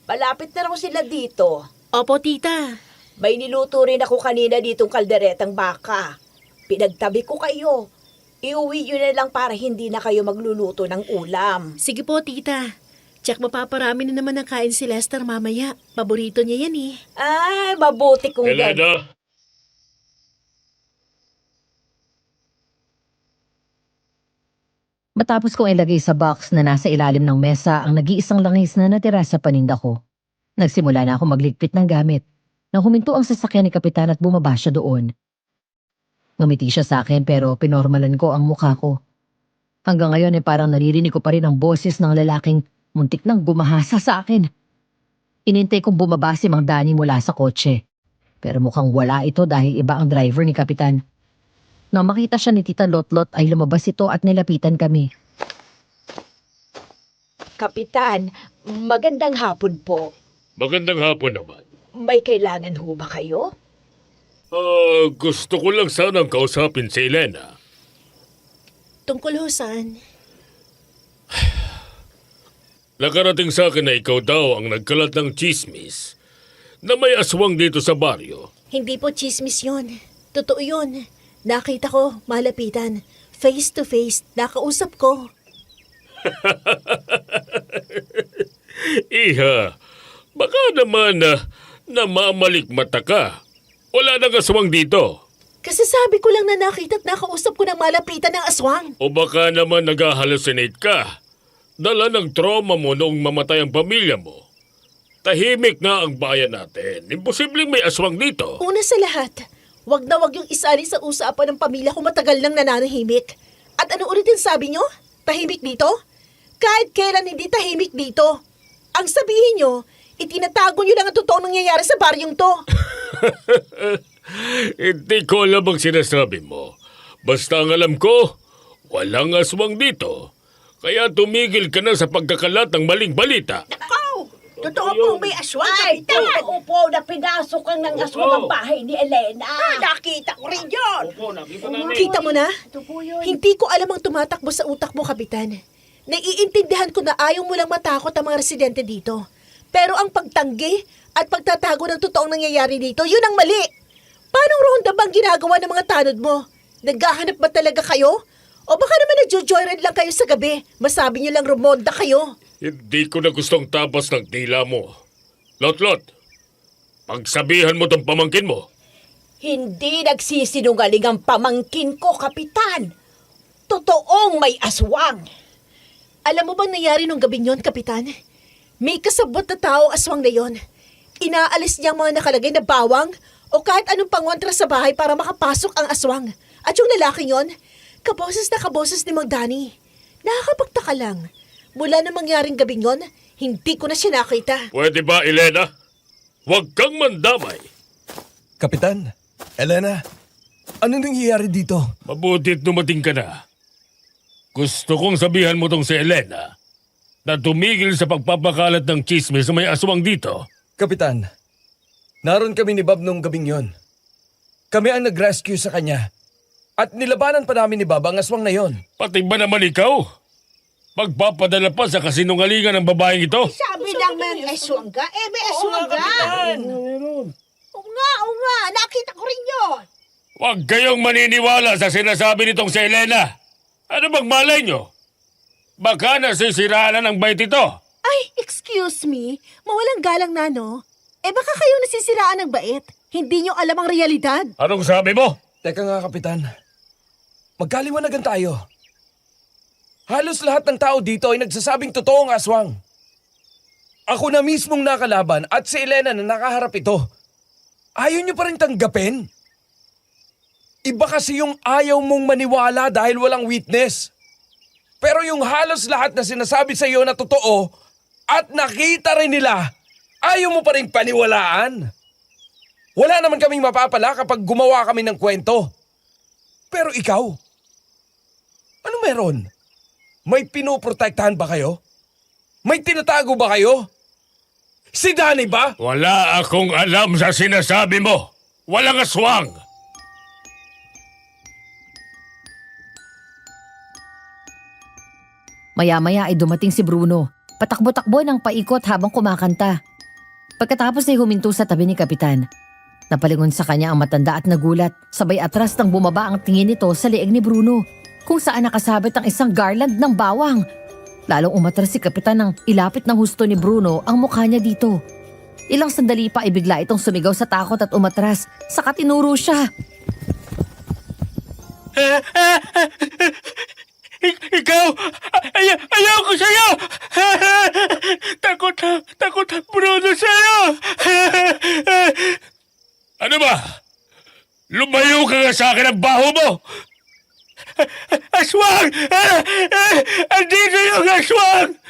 Malapit na raw sila dito. Opo, tita. May niluto rin ako kanina ditong kalderetang baka. Pinagtabi ko kayo. Iuwi yun na lang para hindi na kayo magluluto ng ulam. Sige po, tita. Tsak mapaparami na naman ang kain si Lester mamaya. Paborito niya yan eh. Ay, mabuti kung ganun. Elena, Matapos kong ilagay sa box na nasa ilalim ng mesa ang nag-iisang langis na natira sa paninda ko, nagsimula na ako magligpit ng gamit. Nang huminto ang sasakyan ni Kapitan at bumaba siya doon. Ngumiti siya sa akin pero pinormalan ko ang mukha ko. Hanggang ngayon ay parang naririnig ko pa rin ang boses ng lalaking muntik nang gumahasa sa akin. Inintay kong bumaba si Mang Danny mula sa kotse. Pero mukhang wala ito dahil iba ang driver ni Kapitan. Nang makita siya ni Tita Lotlot ay lumabas ito at nilapitan kami. Kapitan, magandang hapon po. magandang hapon naman. May kailangan ho ba kayo? Gusto ko lang sanang kausapin si Elena. Tungkol ho saan? Nakarating sa akin na ikaw daw ang nagkalat ng chismis na may aswang dito sa baryo. Hindi po chismis yun. Totoo yun. Nakita ko, malapitan. Face to face, nakausap ko. Iha, baka naman namamalik mata ka. Wala nang aswang dito. Kasi sabi ko lang na nakita at nakausap ko ng malapitan ng aswang. O baka naman nag-hallucinate ka. Dala ng trauma mo noong mamatay ang pamilya mo. Tahimik na ang bayan natin. Imposibleng may aswang dito. Una sa lahat, wag na wag yung isali sa usapan ng pamilya kung matagal nang nananahimik. At ano ulit yung sabi nyo? Tahimik dito? Kahit kailan hindi tahimik dito. Ang sabihin nyo, itinatago nyo lang ang totoong nangyayari sa baryong to. Hindi ko alam ang sinasabi mo. Basta ang alam ko, walang aswang dito. Kaya tumigil ka na sa pagkakalat ng maling balita. Totoo po may aswang, Kapitan! Totoo po na pinasok ang ng aswang ang bahay ni Elena. Nakita ko rin yun! Kita mo na? Hindi ko alam ang tumatakbo sa utak mo, Kapitan. Naiintindihan ko na ayaw mo lang matakot ang mga residente dito. Pero ang pagtanggi at pagtatago ng totoong nangyayari dito, yun ang mali. Paano ronda bang ginagawa ng mga tanod mo? Naghahanap ba talaga kayo? O baka naman nagjo-joyride lang kayo sa gabi? Masabi niyo lang rumonda kayo. Hindi ko na gustong tapas ng tila mo. Lotlot, pagsabihan mo tong pamangkin mo. Hindi nagsisinungaling ang pamangkin ko, Kapitan. Totoong may aswang. Alam mo bang nangyari nung gabing yon, Kapitan? May kasabot na tao aswang na yon. Inaalis niya ang mga nakalagay na bawang o kahit anong pangwantra sa bahay para makapasok ang aswang. At yung lalaking yon, kaboses na kaboses ni Mang Danny. Nakakapagtaka lang. Mula na mangyaring gabing yon, hindi ko na siya nakita. Pwede ba, Elena? Huwag kang mandamay. Kapitan, Elena, anong nangyayari dito? Mabutit dumating ka na. Gusto kong sabihan mo tong si Elena na tumigil sa pagpapakalat ng chismis na may aswang dito. Kapitan, naroon kami ni Bob nung gabing yon. Kami ang nag-rescue sa kanya. At nilabanan pa namin ni Bob ang aswang na yon. Pati ba naman ikaw? Magpapadala pa sa kasinungalingan ng babaeng ito? Sabi lang may aswangga, may aswangga. Oo nga, nakita ko rin yun. Huwag kayong maniniwala sa sinasabi nitong si Elena. Ano bang malay nyo? Baka nasisiraan na ng bait ito. Ay, excuse me. Mawalang galang na, no? Eh baka kayo nasisiraan ng bait. Hindi nyo alam ang realidad. Anong sabi mo? Teka nga, Kapitan. Magkaliwanagan tayo. Halos lahat ng tao dito ay nagsasabing totoong aswang. Ako na mismong nakalaban at si Elena na nakaharap ito. Ayaw niyo pa rin tanggapin? Iba kasi yung ayaw mong maniwala dahil walang witness. Pero yung halos lahat na sinasabi sa iyo na totoo at nakita rin nila, ayaw mo pa rin paniwalaan. Wala naman kaming mapapala kapag gumawa kami ng kwento. Pero ikaw, ano meron? May pinoprotektahan ba kayo? May tinatago ba kayo? Si Danny ba? Wala akong alam sa sinasabi mo. Walang aswang. Maya-maya ay dumating si Bruno. Patakbo-takbo ng paikot habang kumakanta. Pagkatapos ay huminto sa tabi ni Kapitan. Napalingon sa kanya ang matanda at nagulat. Sabay atras nang bumaba ang tingin nito sa leeg ni Bruno, kung saan nakasabit ang isang garland ng bawang. Lalong umatras si Kapitan nang ilapit ng husto ni Bruno ang mukha niya dito. Ilang sandali pa ay bigla itong sumigaw sa takot at umatras, saka tinuro siya. Ikaw! Ayaw ko sa'yo! Takot, Bruno sa'yo! Ano ba? Lumayo ka nga sa akin ang baho mo! Aswang! Andito yung aswang!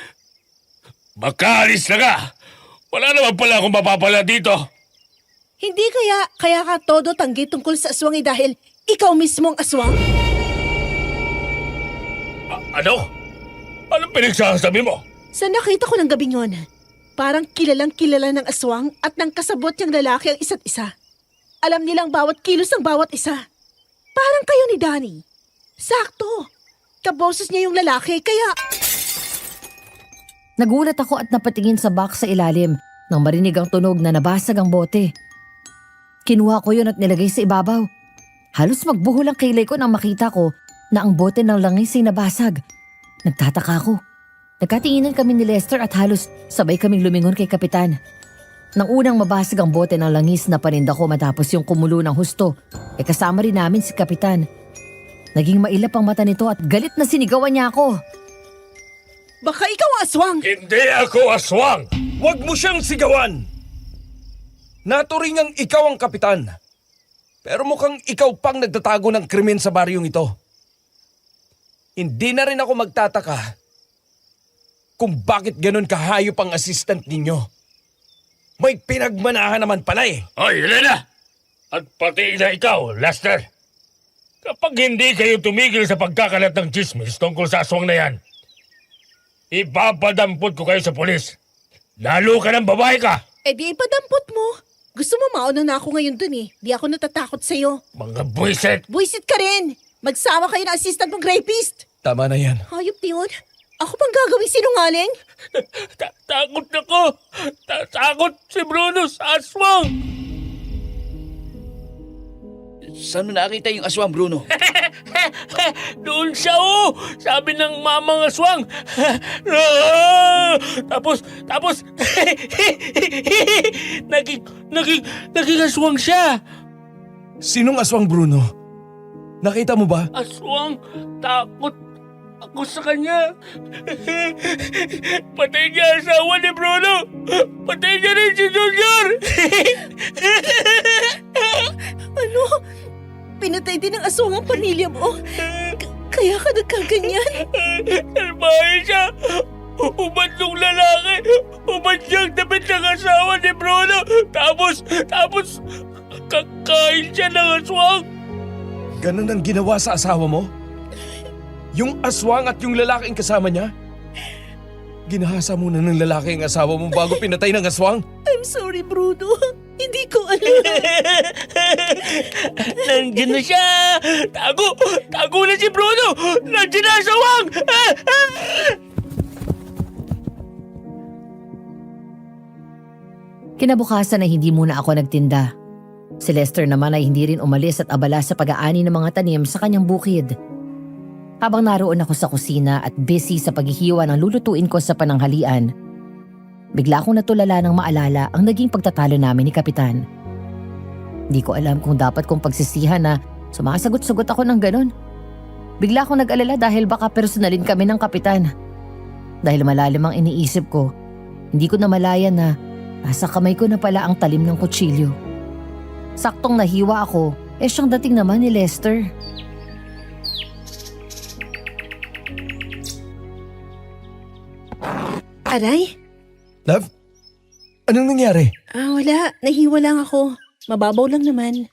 Makaalis na ka! Wala naman pala akong mapapala dito! Hindi kaya ka todo tanggi tungkol sa aswang dahil ikaw mismong aswang? Ano? Anong pinagsasabi mo? Sa nakita ko ng gabing yun, parang kilalang kilala ng aswang at ng kasabot niyang lalaki ang isa't isa. Alam nilang bawat kilos ng bawat isa. Parang kayo ni Danny. Sakto. Kaboses niya yung lalaki, kaya... Nagulat ako at napatingin sa box sa ilalim nang marinig ang tunog na nabasag ang bote. Kinuha ko yun at nilagay sa ibabaw. Halos magbuhol ang kilay ko nang makita ko na ang bote ng langis ay nabasag. Nagtataka ako. Nagkatinginan kami ni Lester at halos sabay kaming lumingon kay Kapitan. Nang unang mabasag ang bote ng langis na paninda ko matapos yung kumulo ng husto, kasama rin namin si Kapitan. Naging mailap ang mata nito at galit na sinigawan niya ako. Baka ikaw ang aswang! Hindi ako aswang! Huwag mo siyang sigawan! Naturingang ikaw ang kapitan. Pero mukhang ikaw pang nagtatago ng krimen sa baryong ito. Hindi na rin ako magtataka kung bakit ganun kahayop ang assistant ninyo. May pinagmanahan naman pala eh. Hoy, Elena! At pati na ikaw, Lester. Kapag hindi kayo tumigil sa pagkakalat ng chismis tungkol sa aswang na yan, ipapadampot ko kayo sa pulis. Lalo ka ng babae ka! Eh di ipadampot mo. Gusto mo mauna na ako ngayon dun eh. Di ako natatakot sa'yo. Mga buwisit! Buisit ka rin! Magsama kayo ng assistant mong rapist! Tama na yan. Hayop na yun. Ako pang gagawing sinungaling? Takot ako! Takot si Bruno sa aswang! Saan mo nakita yung aswang, Bruno? Doon siya, oh! Sabi ng mamang aswang. Tapos, naging aswang siya. Sinong aswang, Bruno? Nakita mo ba? Aswang, takot ako sa kanya. Patay niya asawa ni Bruno. Patay niya rin si Junior. Ano? Pinatay din ng aswang ang pamilya mo? Kaya ka nagkaganyan? Salbahe siya. Ubad nung lalaki. Ubad siyang damit ng asawa ni Bruno. Tapos, kakain siya ng aswang. Ganun ang ginawa sa asawa mo? Yung aswang at yung lalaking kasama niya? Ginahasa muna ng lalaki ang asawa mo bago pinatay ng aswang? I'm sorry, Bruno. Hindi ko alam. Nandiyan na siya. Tago na si Bruno. Nandiyan na ang aswang. Kinabukasan ay hindi muna ako nagtinda. Si Lester naman ay hindi rin umalis at abala sa pag-aani ng mga tanim sa kanyang bukid. Habang naroon ako sa kusina at busy sa paghihiwa ng lulutuin ko sa pananghalian, bigla akong natulala ng maalala ang naging pagtatalo namin ni Kapitan. Di ko alam kung dapat kong pagsisihan na Sumasagot-sagot ako ng ganun. Bigla akong nag-alala dahil baka personalin kami ng kapitan. Dahil malalim ang iniisip ko, hindi ko na malaya na nasa kamay ko na pala ang talim ng kutsilyo. Saktong nahiwa ako, siyang dating naman ni Lester. Aray? Love? Anong nangyari? Wala. Nahiwa lang ako. Mababaw lang naman.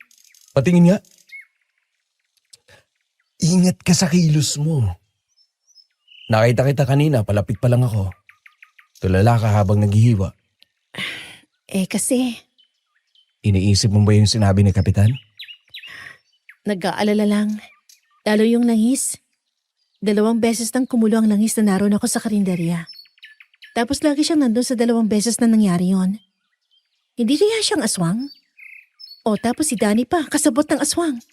Patingin nga. Ingat ka sa kilos mo. Nakita kita kanina, palapit pa lang ako. Tulala ka habang naghihiwa. Kasi Iniisip mo ba yung sinabi ni Kapitan? nag-aalala lang. Lalo yung langis. 2 beses nang kumulo ang langis na naroon ako sa karinderya. Tapos lagi siyang nandun sa 2 beses na nangyari yon. Hindi kaya siyang aswang? O tapos si Danny pa, kasabot ng aswang.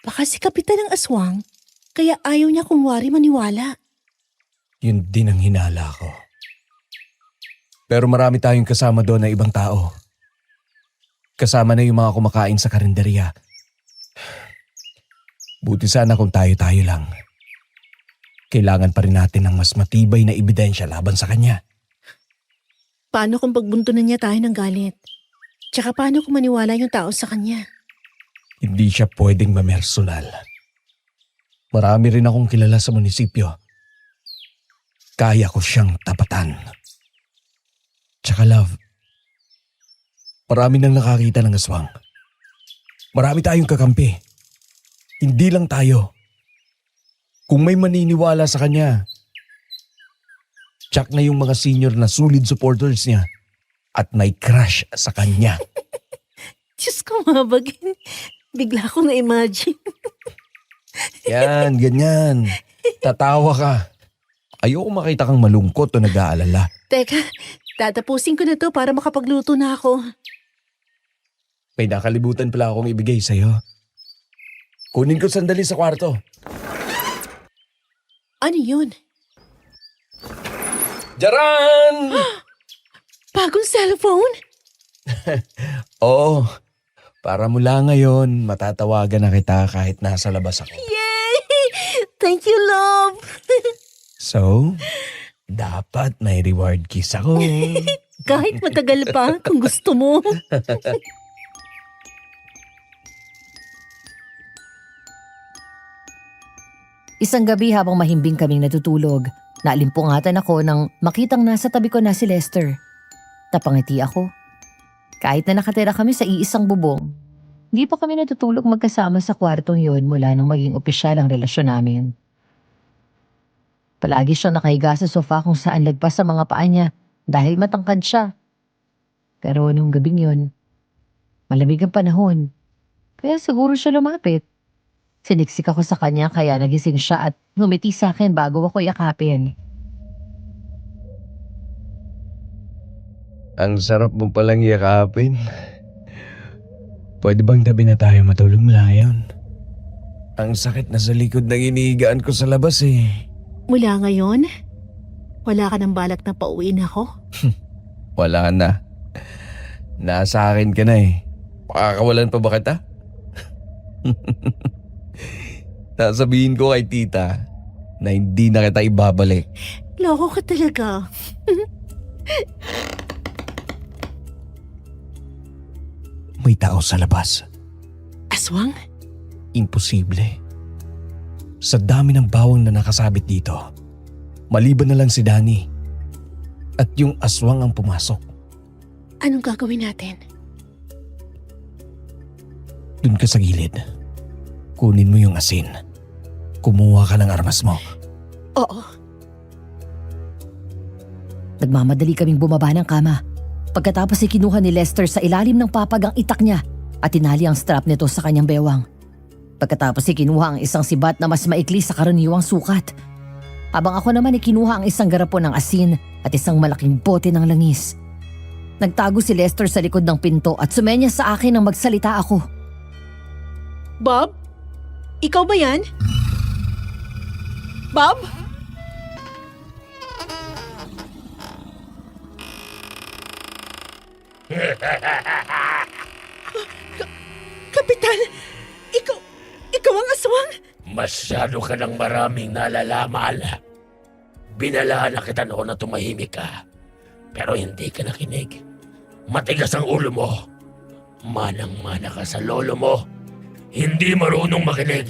Baka si Kapitan ng aswang, kaya ayaw niya kumwari maniwala. Yun din ang hinala ko. Pero marami tayong kasama doon na ibang tao. Kasama na yung mga kumakain sa karinderya. Buti sana kung tayo-tayo lang. Kailangan pa rin natin ng mas matibay na ebidensya laban sa kanya. Paano kung pagbuntunan niya tayo ng galit? Tsaka paano kung maniwala yung tao sa kanya? Hindi siya pwedeng mamersonal. Marami rin akong kilala sa munisipyo. Kaya ko siyang tapatan. Tsaka love, marami nang nakakita ng aswang. Marami tayong kakampi. Hindi lang tayo. Kung may maniniwala sa kanya, tsak na yung mga senior na solid supporters niya at may crush sa kanya. Diyos ko, mabagin. Bigla akong na-imagine. Yan, ganyan. Tatawa ka. Ayoko makita kang malungkot o nag-aalala. Teka, tatapusin ko na to para makapagluto na ako. May nakalibutan pala akong ibigay sa'yo. Kunin ko sandali sa kwarto. Ano yun? Jaran! Bagong cellphone? Oo, para mula ngayon, matatawagan na kita kahit nasa labas ako. Yay! Thank you, love! So, dapat may reward kiss ako. Kahit matagal pa, kung gusto mo. Isang gabi habang mahimbing kaming natutulog, naalimpungatan ako nang makitang nasa tabi ko na si Lester. Napangiti ako. Kahit na nakatira kami sa iisang bubong, hindi pa kami natutulog magkasama sa kwartong yon mula nang maging opisyal ang relasyon namin. Palagi siyang nakahiga sa sofa kung saan lagpas sa mga paa niya dahil matangkad siya. Pero nung gabing yon, malamig ang panahon. Kaya siguro siya lumapit. Siniksik ako sa kanya kaya nagising siya at ngumiti sa akin bago ako yakapin. Ang sarap mo palang yakapin. Pwede bang tabi na tayo matulog mula ngayon? Ang sakit na sa likod ng inihigaan ko sa labas eh. Mula ngayon, wala ka ng balak na pauwiin ako? Wala na. Nasa akin ka na eh. Pakakawalan pa ba kita? Sasabihin ko kay tita na hindi na kita ibabalik. Loko ka talaga. May tao sa labas. Aswang? Imposible. Sa dami ng bawang na nakasabit dito, maliban na lang si Danny. At yung aswang ang pumasok. Anong gagawin natin? Dun ka sa gilid. Kunin mo yung asin. Kumuha ka ng armas mo. Oo. Nagmamadali kaming bumaba ng kama. Pagkatapos ay kinuha ni Lester sa ilalim ng papag ang itak niya at tinali ang strap nito sa kanyang bewang. Pagkatapos ay kinuha ang isang sibat na mas maikli sa karaniwang sukat. Habang ako naman ay kinuha ang isang garapon ng asin at isang malaking bote ng langis. Nagtago si Lester sa likod ng pinto at sumenya sa akin nang magsalita ako. Bob? Ikaw ba yan? Bob? Kapitan! Ikaw ang aswang? Masyado ka ng maraming nalalaman. Binalaan na kita noon na tumahimik ka. Pero hindi ka nakinig. Matigas ang ulo mo. Manang-mana ka sa lolo mo. Hindi marunong makinig.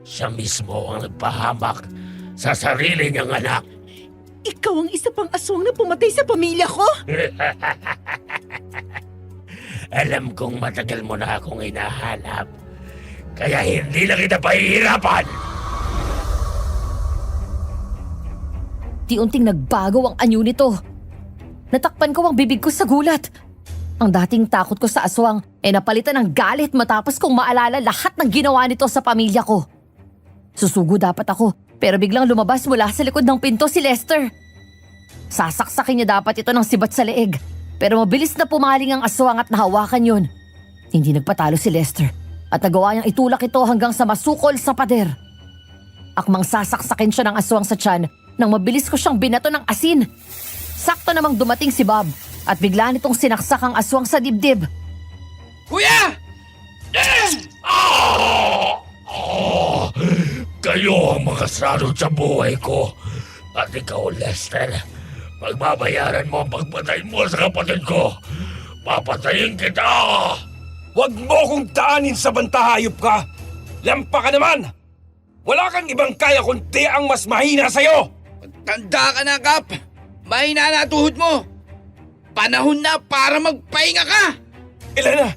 Siya mismo ang nagpahamak sa sarili niyang anak. Ikaw ang isa pang aswang na pumatay sa pamilya ko? Alam kong matagal mo na akong hinahanap. Kaya hindi na kita pahihirapan. Unti-unting nagbago ang anyo nito. Natakpan ko ang bibig ko sa gulat. Ang dating takot ko sa aswang ay napalitan ng galit matapos kong maalala lahat ng ginawa nito sa pamilya ko. Susugo dapat ako, pero biglang lumabas mula sa likod ng pinto si Lester. Sasaksakin niya dapat ito ng sibat sa leeg, pero mabilis na pumaling ang aswang at nahawakan yun. Hindi nagpatalo si Lester at nagawa niyang itulak ito hanggang sa masukol sa pader. Akmang sasaksakin siya ng aswang sa tiyan nang mabilis ko siyang binato ng asin. Sakto namang dumating si Bob at bigla nitong sinaksak ang aswang sa dibdib. Kuya! Kayo ang makasalot sa buhay ko. At ikaw, Lester, pagbabayaran mo ang pagpatay mo sa kapatid ko. Papatayin kita! Huwag mo kong daanin sa bantahayop ka! Lampa ka naman! Wala kang ibang kaya kundi ang mas mahina sa'yo! Tanda ka na, Kap! Mahina na tuhod mo! Panahon na para magpahinga ka! Elena,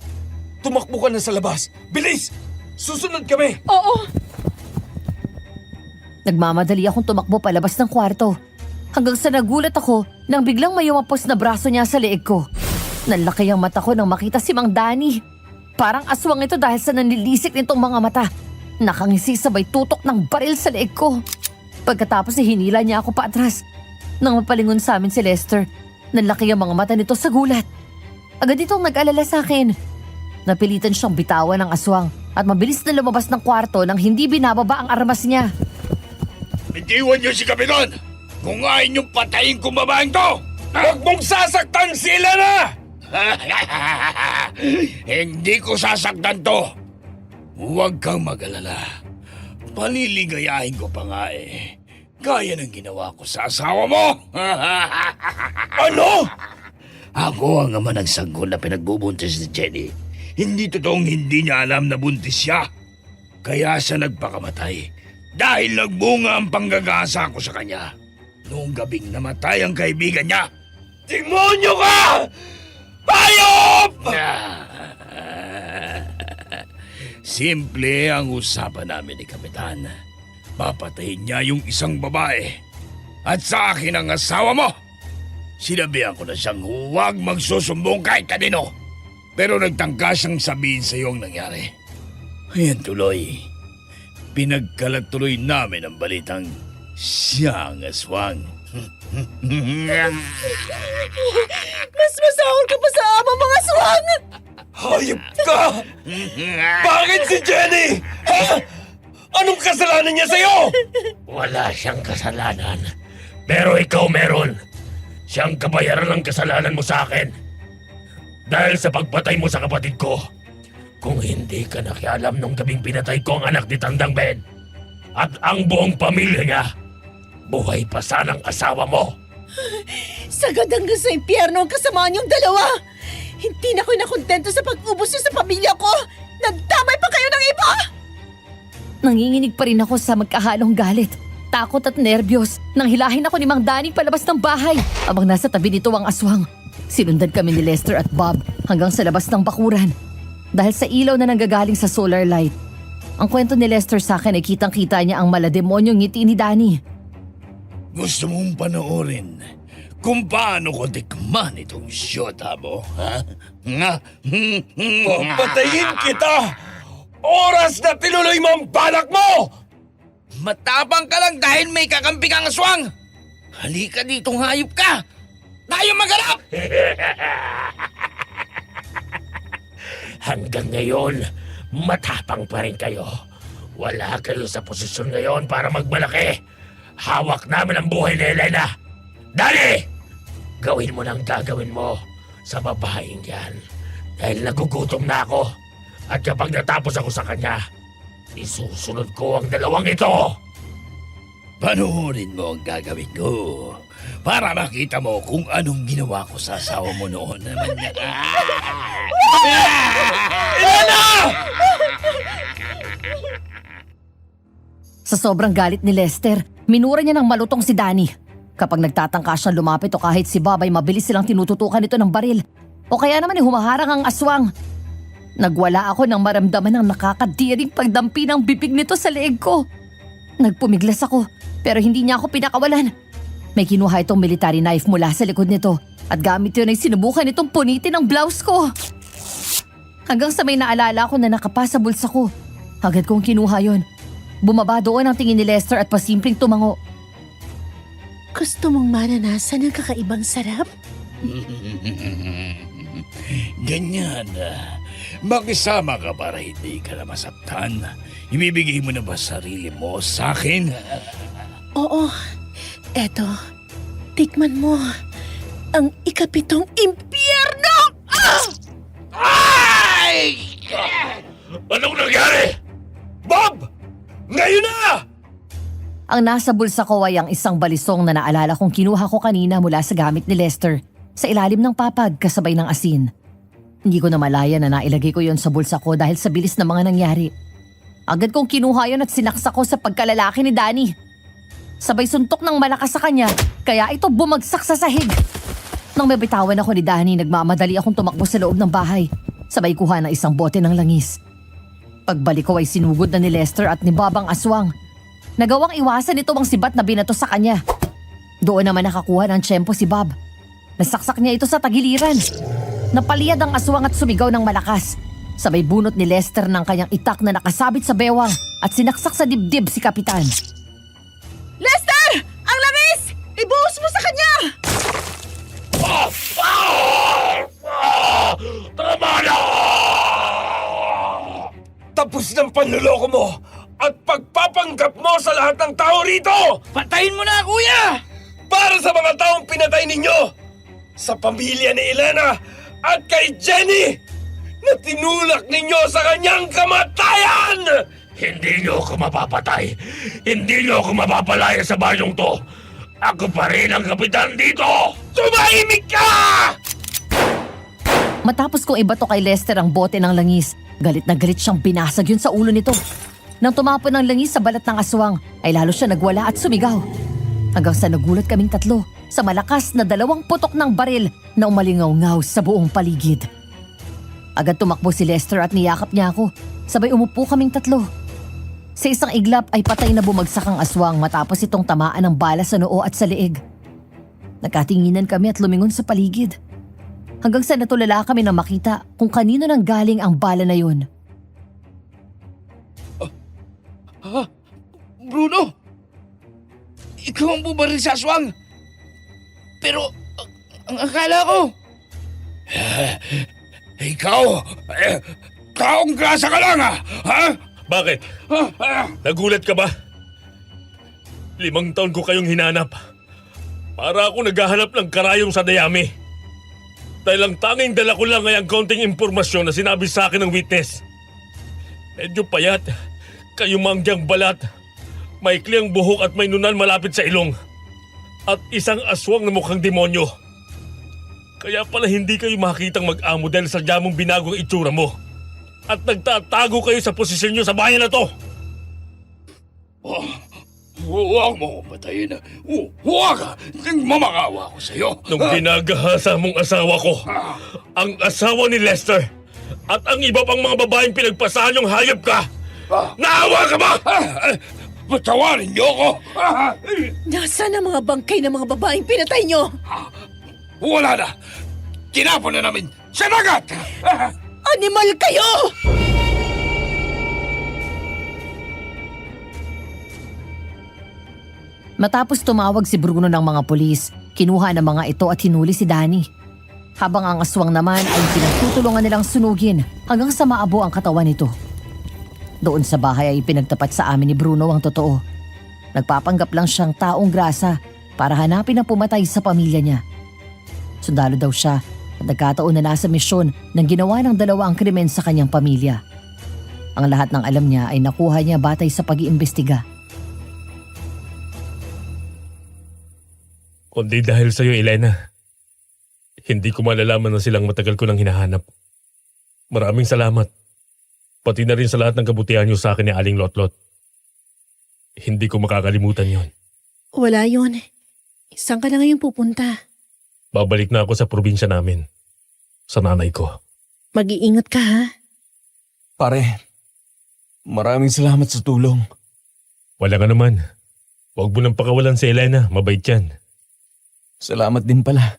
tumakbo ka na sa labas! Bilis! Susunod kami! Oo. Nagmamadali akong tumakbo palabas ng kwarto. Hanggang sa nagulat ako nang biglang may umapos na braso niya sa leeg ko. Nalaki ang mata ko nang makita si Mang Danny. Parang aswang ito dahil sa nanlilisik nitong mga mata. Nakangisi sabay tutok ng baril sa leeg ko. Pagkatapos hinila niya ako paatras. Nang mapalingon sa amin si Lester, nalaki ang mga mata nito sa gulat. Agad itong nag-alala sa akin. Napilitan siyang bitawan ng aswang at mabilis na lumabas ng kwarto nang hindi binababa ang armas niya. Itiwan niyo si Kapitan! Kung ayaw niyong patayin kong babaeng to! Huwag mong sasaktan si Elena! Hindi ko sasaktan to! Huwag kang mag-alala. Paliligayahin ko pa nga eh. Gaya ng ginawa ko sa asawa mo! Ano? Ako ang ama ng sanggol na pinagbubuntis ni Jenny. Hindi totoong hindi niya alam na buntis siya. Kaya siya nagpakamatay. Dahil nagbunga ang panggagasa ko sa kanya. Noong gabing namatay ang kaibigan niya. Demonyo ka! Hayop! Simple ang usapan namin ni Kapitan. Papatayin niya yung isang babae. At sa akin ang asawa mo. Sinabihan ko na siyang huwag magsusumbong kahit kanino. Pero nagtangka siyang sabihin sa iyo ang nangyari. Ayan tuloy. Pinagkalat tuloy namin ang balitang siya ang aswang. Mas masahol ka pa sa ama mga aswang! Hayop ka! Bakit si Jenny? Ha? Anong kasalanan niya sa'yo? Wala siyang kasalanan. Pero ikaw meron. Siyang kabayaran ng kasalanan mo sa akin. Dahil sa pagpatay mo sa kapatid ko. Kung hindi ka nakialam nung gabing pinatay ko ang anak ni Tandang Ben at ang buong pamilya niya, buhay pa sanang asawa mo. Sagad hanggang sa impyerno ang kasamaan niyong dalawa! Hindi na ako nakontento sa pag-ubos niyo sa pamilya ko! Nagdamay pa kayo ng iba! Nanginginig pa rin ako sa magkahalong galit, takot at nerbiyos nang hilahin ako ni Mang Danny palabas ng bahay habang nasa tabi nito ang aswang. Sinundan kami ni Lester at Bob hanggang sa labas ng bakuran. Dahil sa ilaw na nanggagaling sa solar light, ang kwento ni Lester sa akin ay kitang-kita niya ang malademonyong ngiti ni Danny. Gusto mong panoorin kung paano ko tikman itong syota mo, ha? Papatayin kita! Oras na tinuloy mo ang balak mo! Matapang ka lang dahil may kakampi kang aswang! Halika dito, hayop ka! Tayo maganap! Hanggang ngayon, matapang pa rin kayo. Wala kayo sa posisyon ngayon para magmalaki. Hawak namin ang buhay ni Elena. Dali! Gawin mo lang gagawin mo sa babaeng yan. Dahil nagugutom na ako. At kapag natapos ako sa kanya, isusunod ko ang dalawang ito. Panoorin mo ang gagawin ko para makita mo kung anong ginawa ko sa asawa mo noon naman. Sa sobrang galit ni Lester, minura niya ng malutong si Danny. Kapag nagtatangka siyang lumapit o kahit si Bob ay mabilis silang tinututukan ito ng baril. O kaya naman ay humaharang ang aswang. Nagwala ako nang maramdaman ng nakakadiring pagdampi ng bibig nito sa leeg ko. Nagpumiglas ako pero hindi niya ako pinakawalan. May kinuha itong military knife mula sa likod nito at gamit yun ay sinubukan itong punitin ang blouse ko. Hanggang sa may naalala ko na nakapasa bulsa ko. Agad kong kinuha yon. Bumaba doon ang tingin ni Lester at pasimpleng tumango. Gusto mong mananasan ng kakaibang sarap? Ganyan. Makisama ka para hindi ka na masaktan. Ibibigay mo na ba sarili mo sa akin? Oo. Eto, tikman mo ang ikapitong impyerno! Ay! Anong nangyari? Bob! Ngayon na! Ang nasa bulsa ko ay ang isang balisong na naalala kong kinuha ko kanina mula sa gamit ni Lester sa ilalim ng papag kasabay ng asin. Hindi ko na malaya na nailagay ko yon sa bulsa ko dahil sa bilis ng mga nangyari. Agad kong kinuha yon at sinaksak ko sa pagkalalaki ni Danny. Sabay suntok ng malakas sa kanya kaya ito bumagsak sa sahig. Nang mabitawan ako ni Danny, nagmamadali akong tumakbo sa loob ng bahay. Sabay kuha ng isang bote ng langis. Pagbalik ko ay sinugod na ni Lester at ni Bob ang aswang. Nagawang iwasan ito ang sibat na binato sa kanya. Doon naman nakakuha ng tiyempo si Bob. Nasaksak niya ito sa tagiliran. Napaliyad ang aswang at sumigaw ng malakas. Sabay bunot ni Lester ng kanyang itak na nakasabit sa bewang at sinaksak sa dibdib si Kapitan. Lester! Ang langis! Ibuhos mo sa kanya! Tama na! Tapos ng panluloko mo at pagpapanggap mo sa lahat ng tao rito! Patayin mo na, kuya! Para sa mga taong pinatay ninyo! Sa pamilya ni Elena at kay Jenny na tinulak ninyo sa kanyang kamatayan! Hindi niyo ako mapapatay. Hindi niyo ako mapapalaya sa bayong to. Ako pa rin ang kapitan dito! Tumahimik ka! Matapos kong ibato kay Lester ang bote ng langis, galit na galit siyang binasag yun sa ulo nito. Nang tumapon ng langis sa balat ng aswang, ay lalo siya nagwala at sumigaw. Hanggang sa nagulat kaming tatlo sa malakas na 2 putok ng baril na umalingaw-ngaw sa buong paligid. Agad tumakbo si Lester at niyakap niya ako. Sabay umupo kaming tatlo. Sa isang iglap ay patay na bumagsak ang aswang matapos itong tamaan ng bala sa noo at sa leeg. Nagkatinginan kami at lumingon sa paligid. Hanggang sa natulala kami na makita kung kanino nang galing ang bala na yun. Bruno! Ikaw ang bubaril sa aswang! Pero, ang akala ko... ikaw, taong grasa ka lang ha? Bakit? Nagulat ka ba? 5 taon ko kayong hinanap. Para ako naghahanap ng karayom sa dayami. Dahil ang tanging dala ko lang ay ang kaunting impormasyon na sinabi sa akin ng witness. Medyo payat, kayumangyang balat, maikli ang buhok at may nunan malapit sa ilong. At isang aswang na mukhang demonyo. Kaya pala hindi kayo makitang mag-amo dahil sa mong binago ang itsura mo. At nagtatago kayo sa posisyon nyo sa bayan na to. Huwag mo ko patayin. Huwag! Mamakawa ko sa'yo. Nung ginagahasa mong asawa ko, ang asawa ni Lester, at ang iba pang mga babaeng pinagpasahan yung hayop ka, naawa ka ba? Patawarin niyo ako! Nasaan ang mga bangkay ng mga babaeng pinatay nyo? Wala na! Tinapon na namin sa dagat! Animal kayo! Matapos tumawag si Bruno ng mga pulis, kinuha ng mga ito at hinuli si Danny. Habang ang aswang naman ay pinagtutulungan nilang sunugin hanggang sa maabo ang katawan nito. Doon sa bahay ay pinagtapat sa amin ni Bruno ang totoo. Nagpapanggap lang siyang taong grasa para hanapin ang pumatay sa pamilya niya. Sundalo daw siya at nagkataon na nasa misyon nang ginawa ng 2 ang krimen sa kanyang pamilya. Ang lahat ng alam niya ay nakuha niya batay sa pag-iimbestiga. Kundi dahil sa'yo, Elena. Hindi ko malalaman na silang matagal ko nang hinahanap. Maraming salamat. Pati na rin sa lahat ng kabutihan niyo sa akin ni Aling Lotlot. Hindi ko makakalimutan yon. Wala yon. Saan ka na ngayon pupunta? Babalik na ako sa probinsya namin. Sa nanay ko. Mag-iingat ka ha? Pare, maraming salamat sa tulong. Wala ka naman. Huwag mo nang pakawalan si Elena. Mabait yan. Salamat din pala.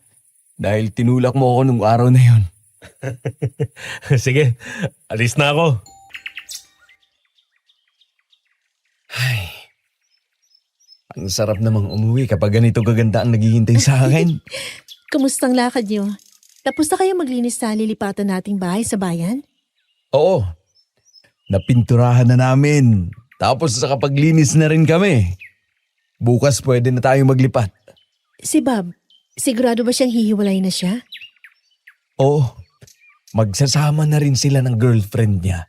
Dahil tinulak mo ako nung araw na yon. Sige, alis na ako. Ay, ang sarap namang umuwi kapag ganito kaganda ang naghihintay sa akin. Kamustang lakad niyo? Tapos na kayo maglinis sa lilipatan nating bahay sa bayan? Oo, napinturahan na namin. Tapos sa kapaglinis na rin kami. Bukas pwede na tayong maglipat. Si Bob, sigurado ba siyang hihiwalay na siya? Oo, magsasama na rin sila ng girlfriend niya.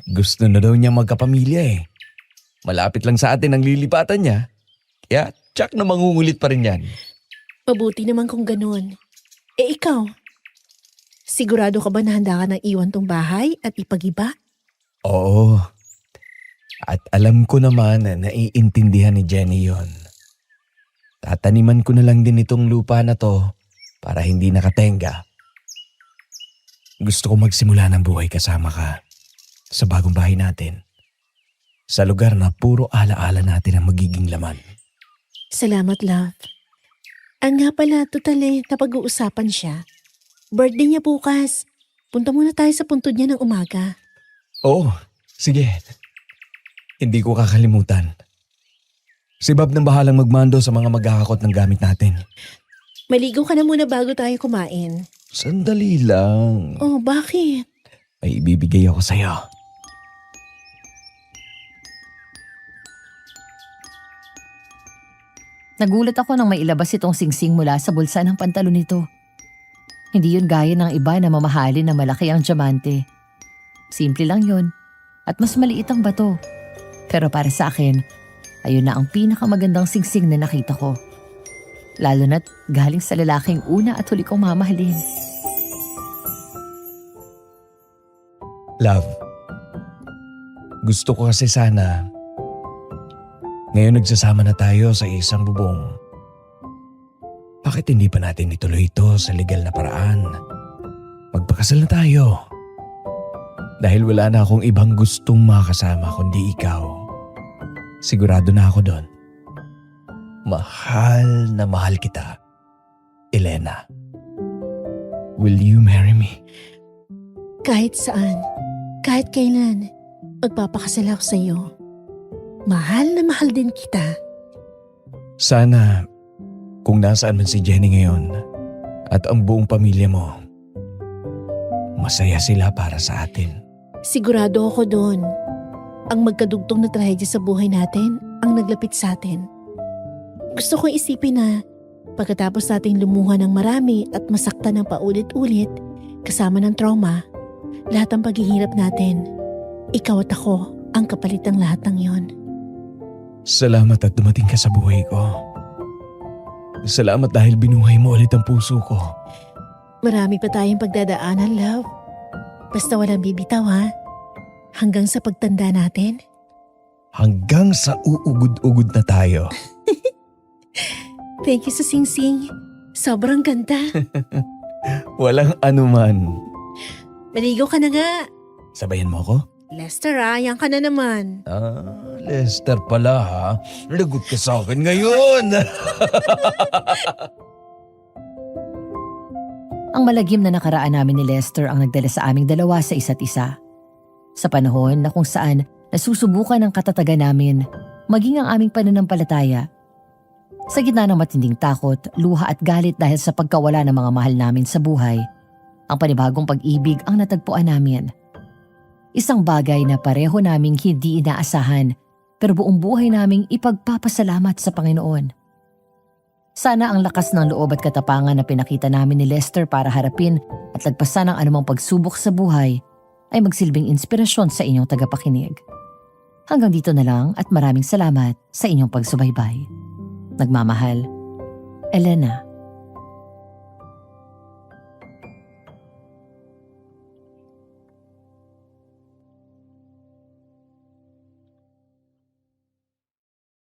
Gusto na daw niya magkapamilya eh. Malapit lang sa atin ang lilipatan niya. Kaya tsak na mangungulit pa rin yan. Mabuti naman kung ganun. Ikaw, sigurado ka ba na handa ka nang iwan tong bahay at ipag-iba? Oo. At alam ko naman na naiintindihan ni Jenny yon. Tataniman ko na lang din itong lupa na to para hindi nakatenga. Gusto ko magsimula ng buhay kasama ka sa bagong bahay natin. Sa lugar na puro alaala natin ang magiging laman. Salamat, love. Nga pala, totally, napag-uusapan siya. Birthday niya bukas. Punta muna tayo sa puntod niya ng umaga. Oo, sige. Hindi ko kakalimutan. Si Bob nang bahalang magmando sa mga maghahakot ng gamit natin. Maligo ka na muna bago tayo kumain. Sandali lang. Oh, bakit? May ibibigay ako sa'yo. Nagulat ako nang mailabas itong singsing mula sa bulsa ng pantalon nito. Hindi yun gaya ng iba na mamahalin na malaki ang diamante. Simple lang yun at mas maliit ang bato. Pero para sa akin, ayun na ang pinakamagandang singsing na nakita ko. Lalo na't galing sa lalaking una at huli kong mamahalin. Love, gusto ko kasi sana ngayon nagsasama na tayo sa isang bubong. Bakit hindi pa natin ituloy ito sa legal na paraan? Magpakasal na tayo. Dahil wala na akong ibang gustong makasama kundi ikaw. Sigurado na ako doon. Mahal na mahal kita, Elena. Will you marry me? Kahit saan, kahit kailan, magpapakasal ako sa iyo. Mahal na mahal din kita. Sana kung nasaan man si Jenny ngayon at ang buong pamilya mo, masaya sila para sa atin. Sigurado ako doon. Ang magkadugtong na trahedya sa buhay natin ang naglapit sa atin. Gusto kong isipin na pagkatapos nating lumuha ng marami at masaktan ng paulit-ulit kasama ng trauma, lahat ng paghihirap natin, ikaw at ako ang kapalit ng lahat ng yon. Salamat at dumating ka sa buhay ko. Salamat dahil binuhay mo ulit ang puso ko. Marami pa tayong pagdadaanan, love. Basta walang bibitaw, ha? Hanggang sa pagtanda natin. Hanggang sa uugod-ugod na tayo. Thank you sa singsing. Sobrang ganda. Walang anuman. Maligo ka na nga. Sabayan mo ako? Lester, yan ka na naman. Lester pala ha. Lagot ka sa akin ngayon. Ang malagim na nakaraan namin ni Lester ang nagdala sa aming dalawa sa isa't isa. Sa panahon na kung saan nasusubukan ang katatagan namin, maging ang aming pananampalataya. Sa gitna ng matinding takot, luha at galit dahil sa pagkawala ng mga mahal namin sa buhay, ang panibagong pag-ibig ang natagpuan namin. Isang bagay na pareho naming hindi inaasahan pero buong buhay naming ipagpapasalamat sa Panginoon. Sana ang lakas ng loob at katapangan na pinakita namin ni Lester para harapin at lagpasan ang anumang pagsubok sa buhay ay magsilbing inspirasyon sa inyong tagapakinig. Hanggang dito na lang at maraming salamat sa inyong pagsubaybay. Nagmamahal, Elena.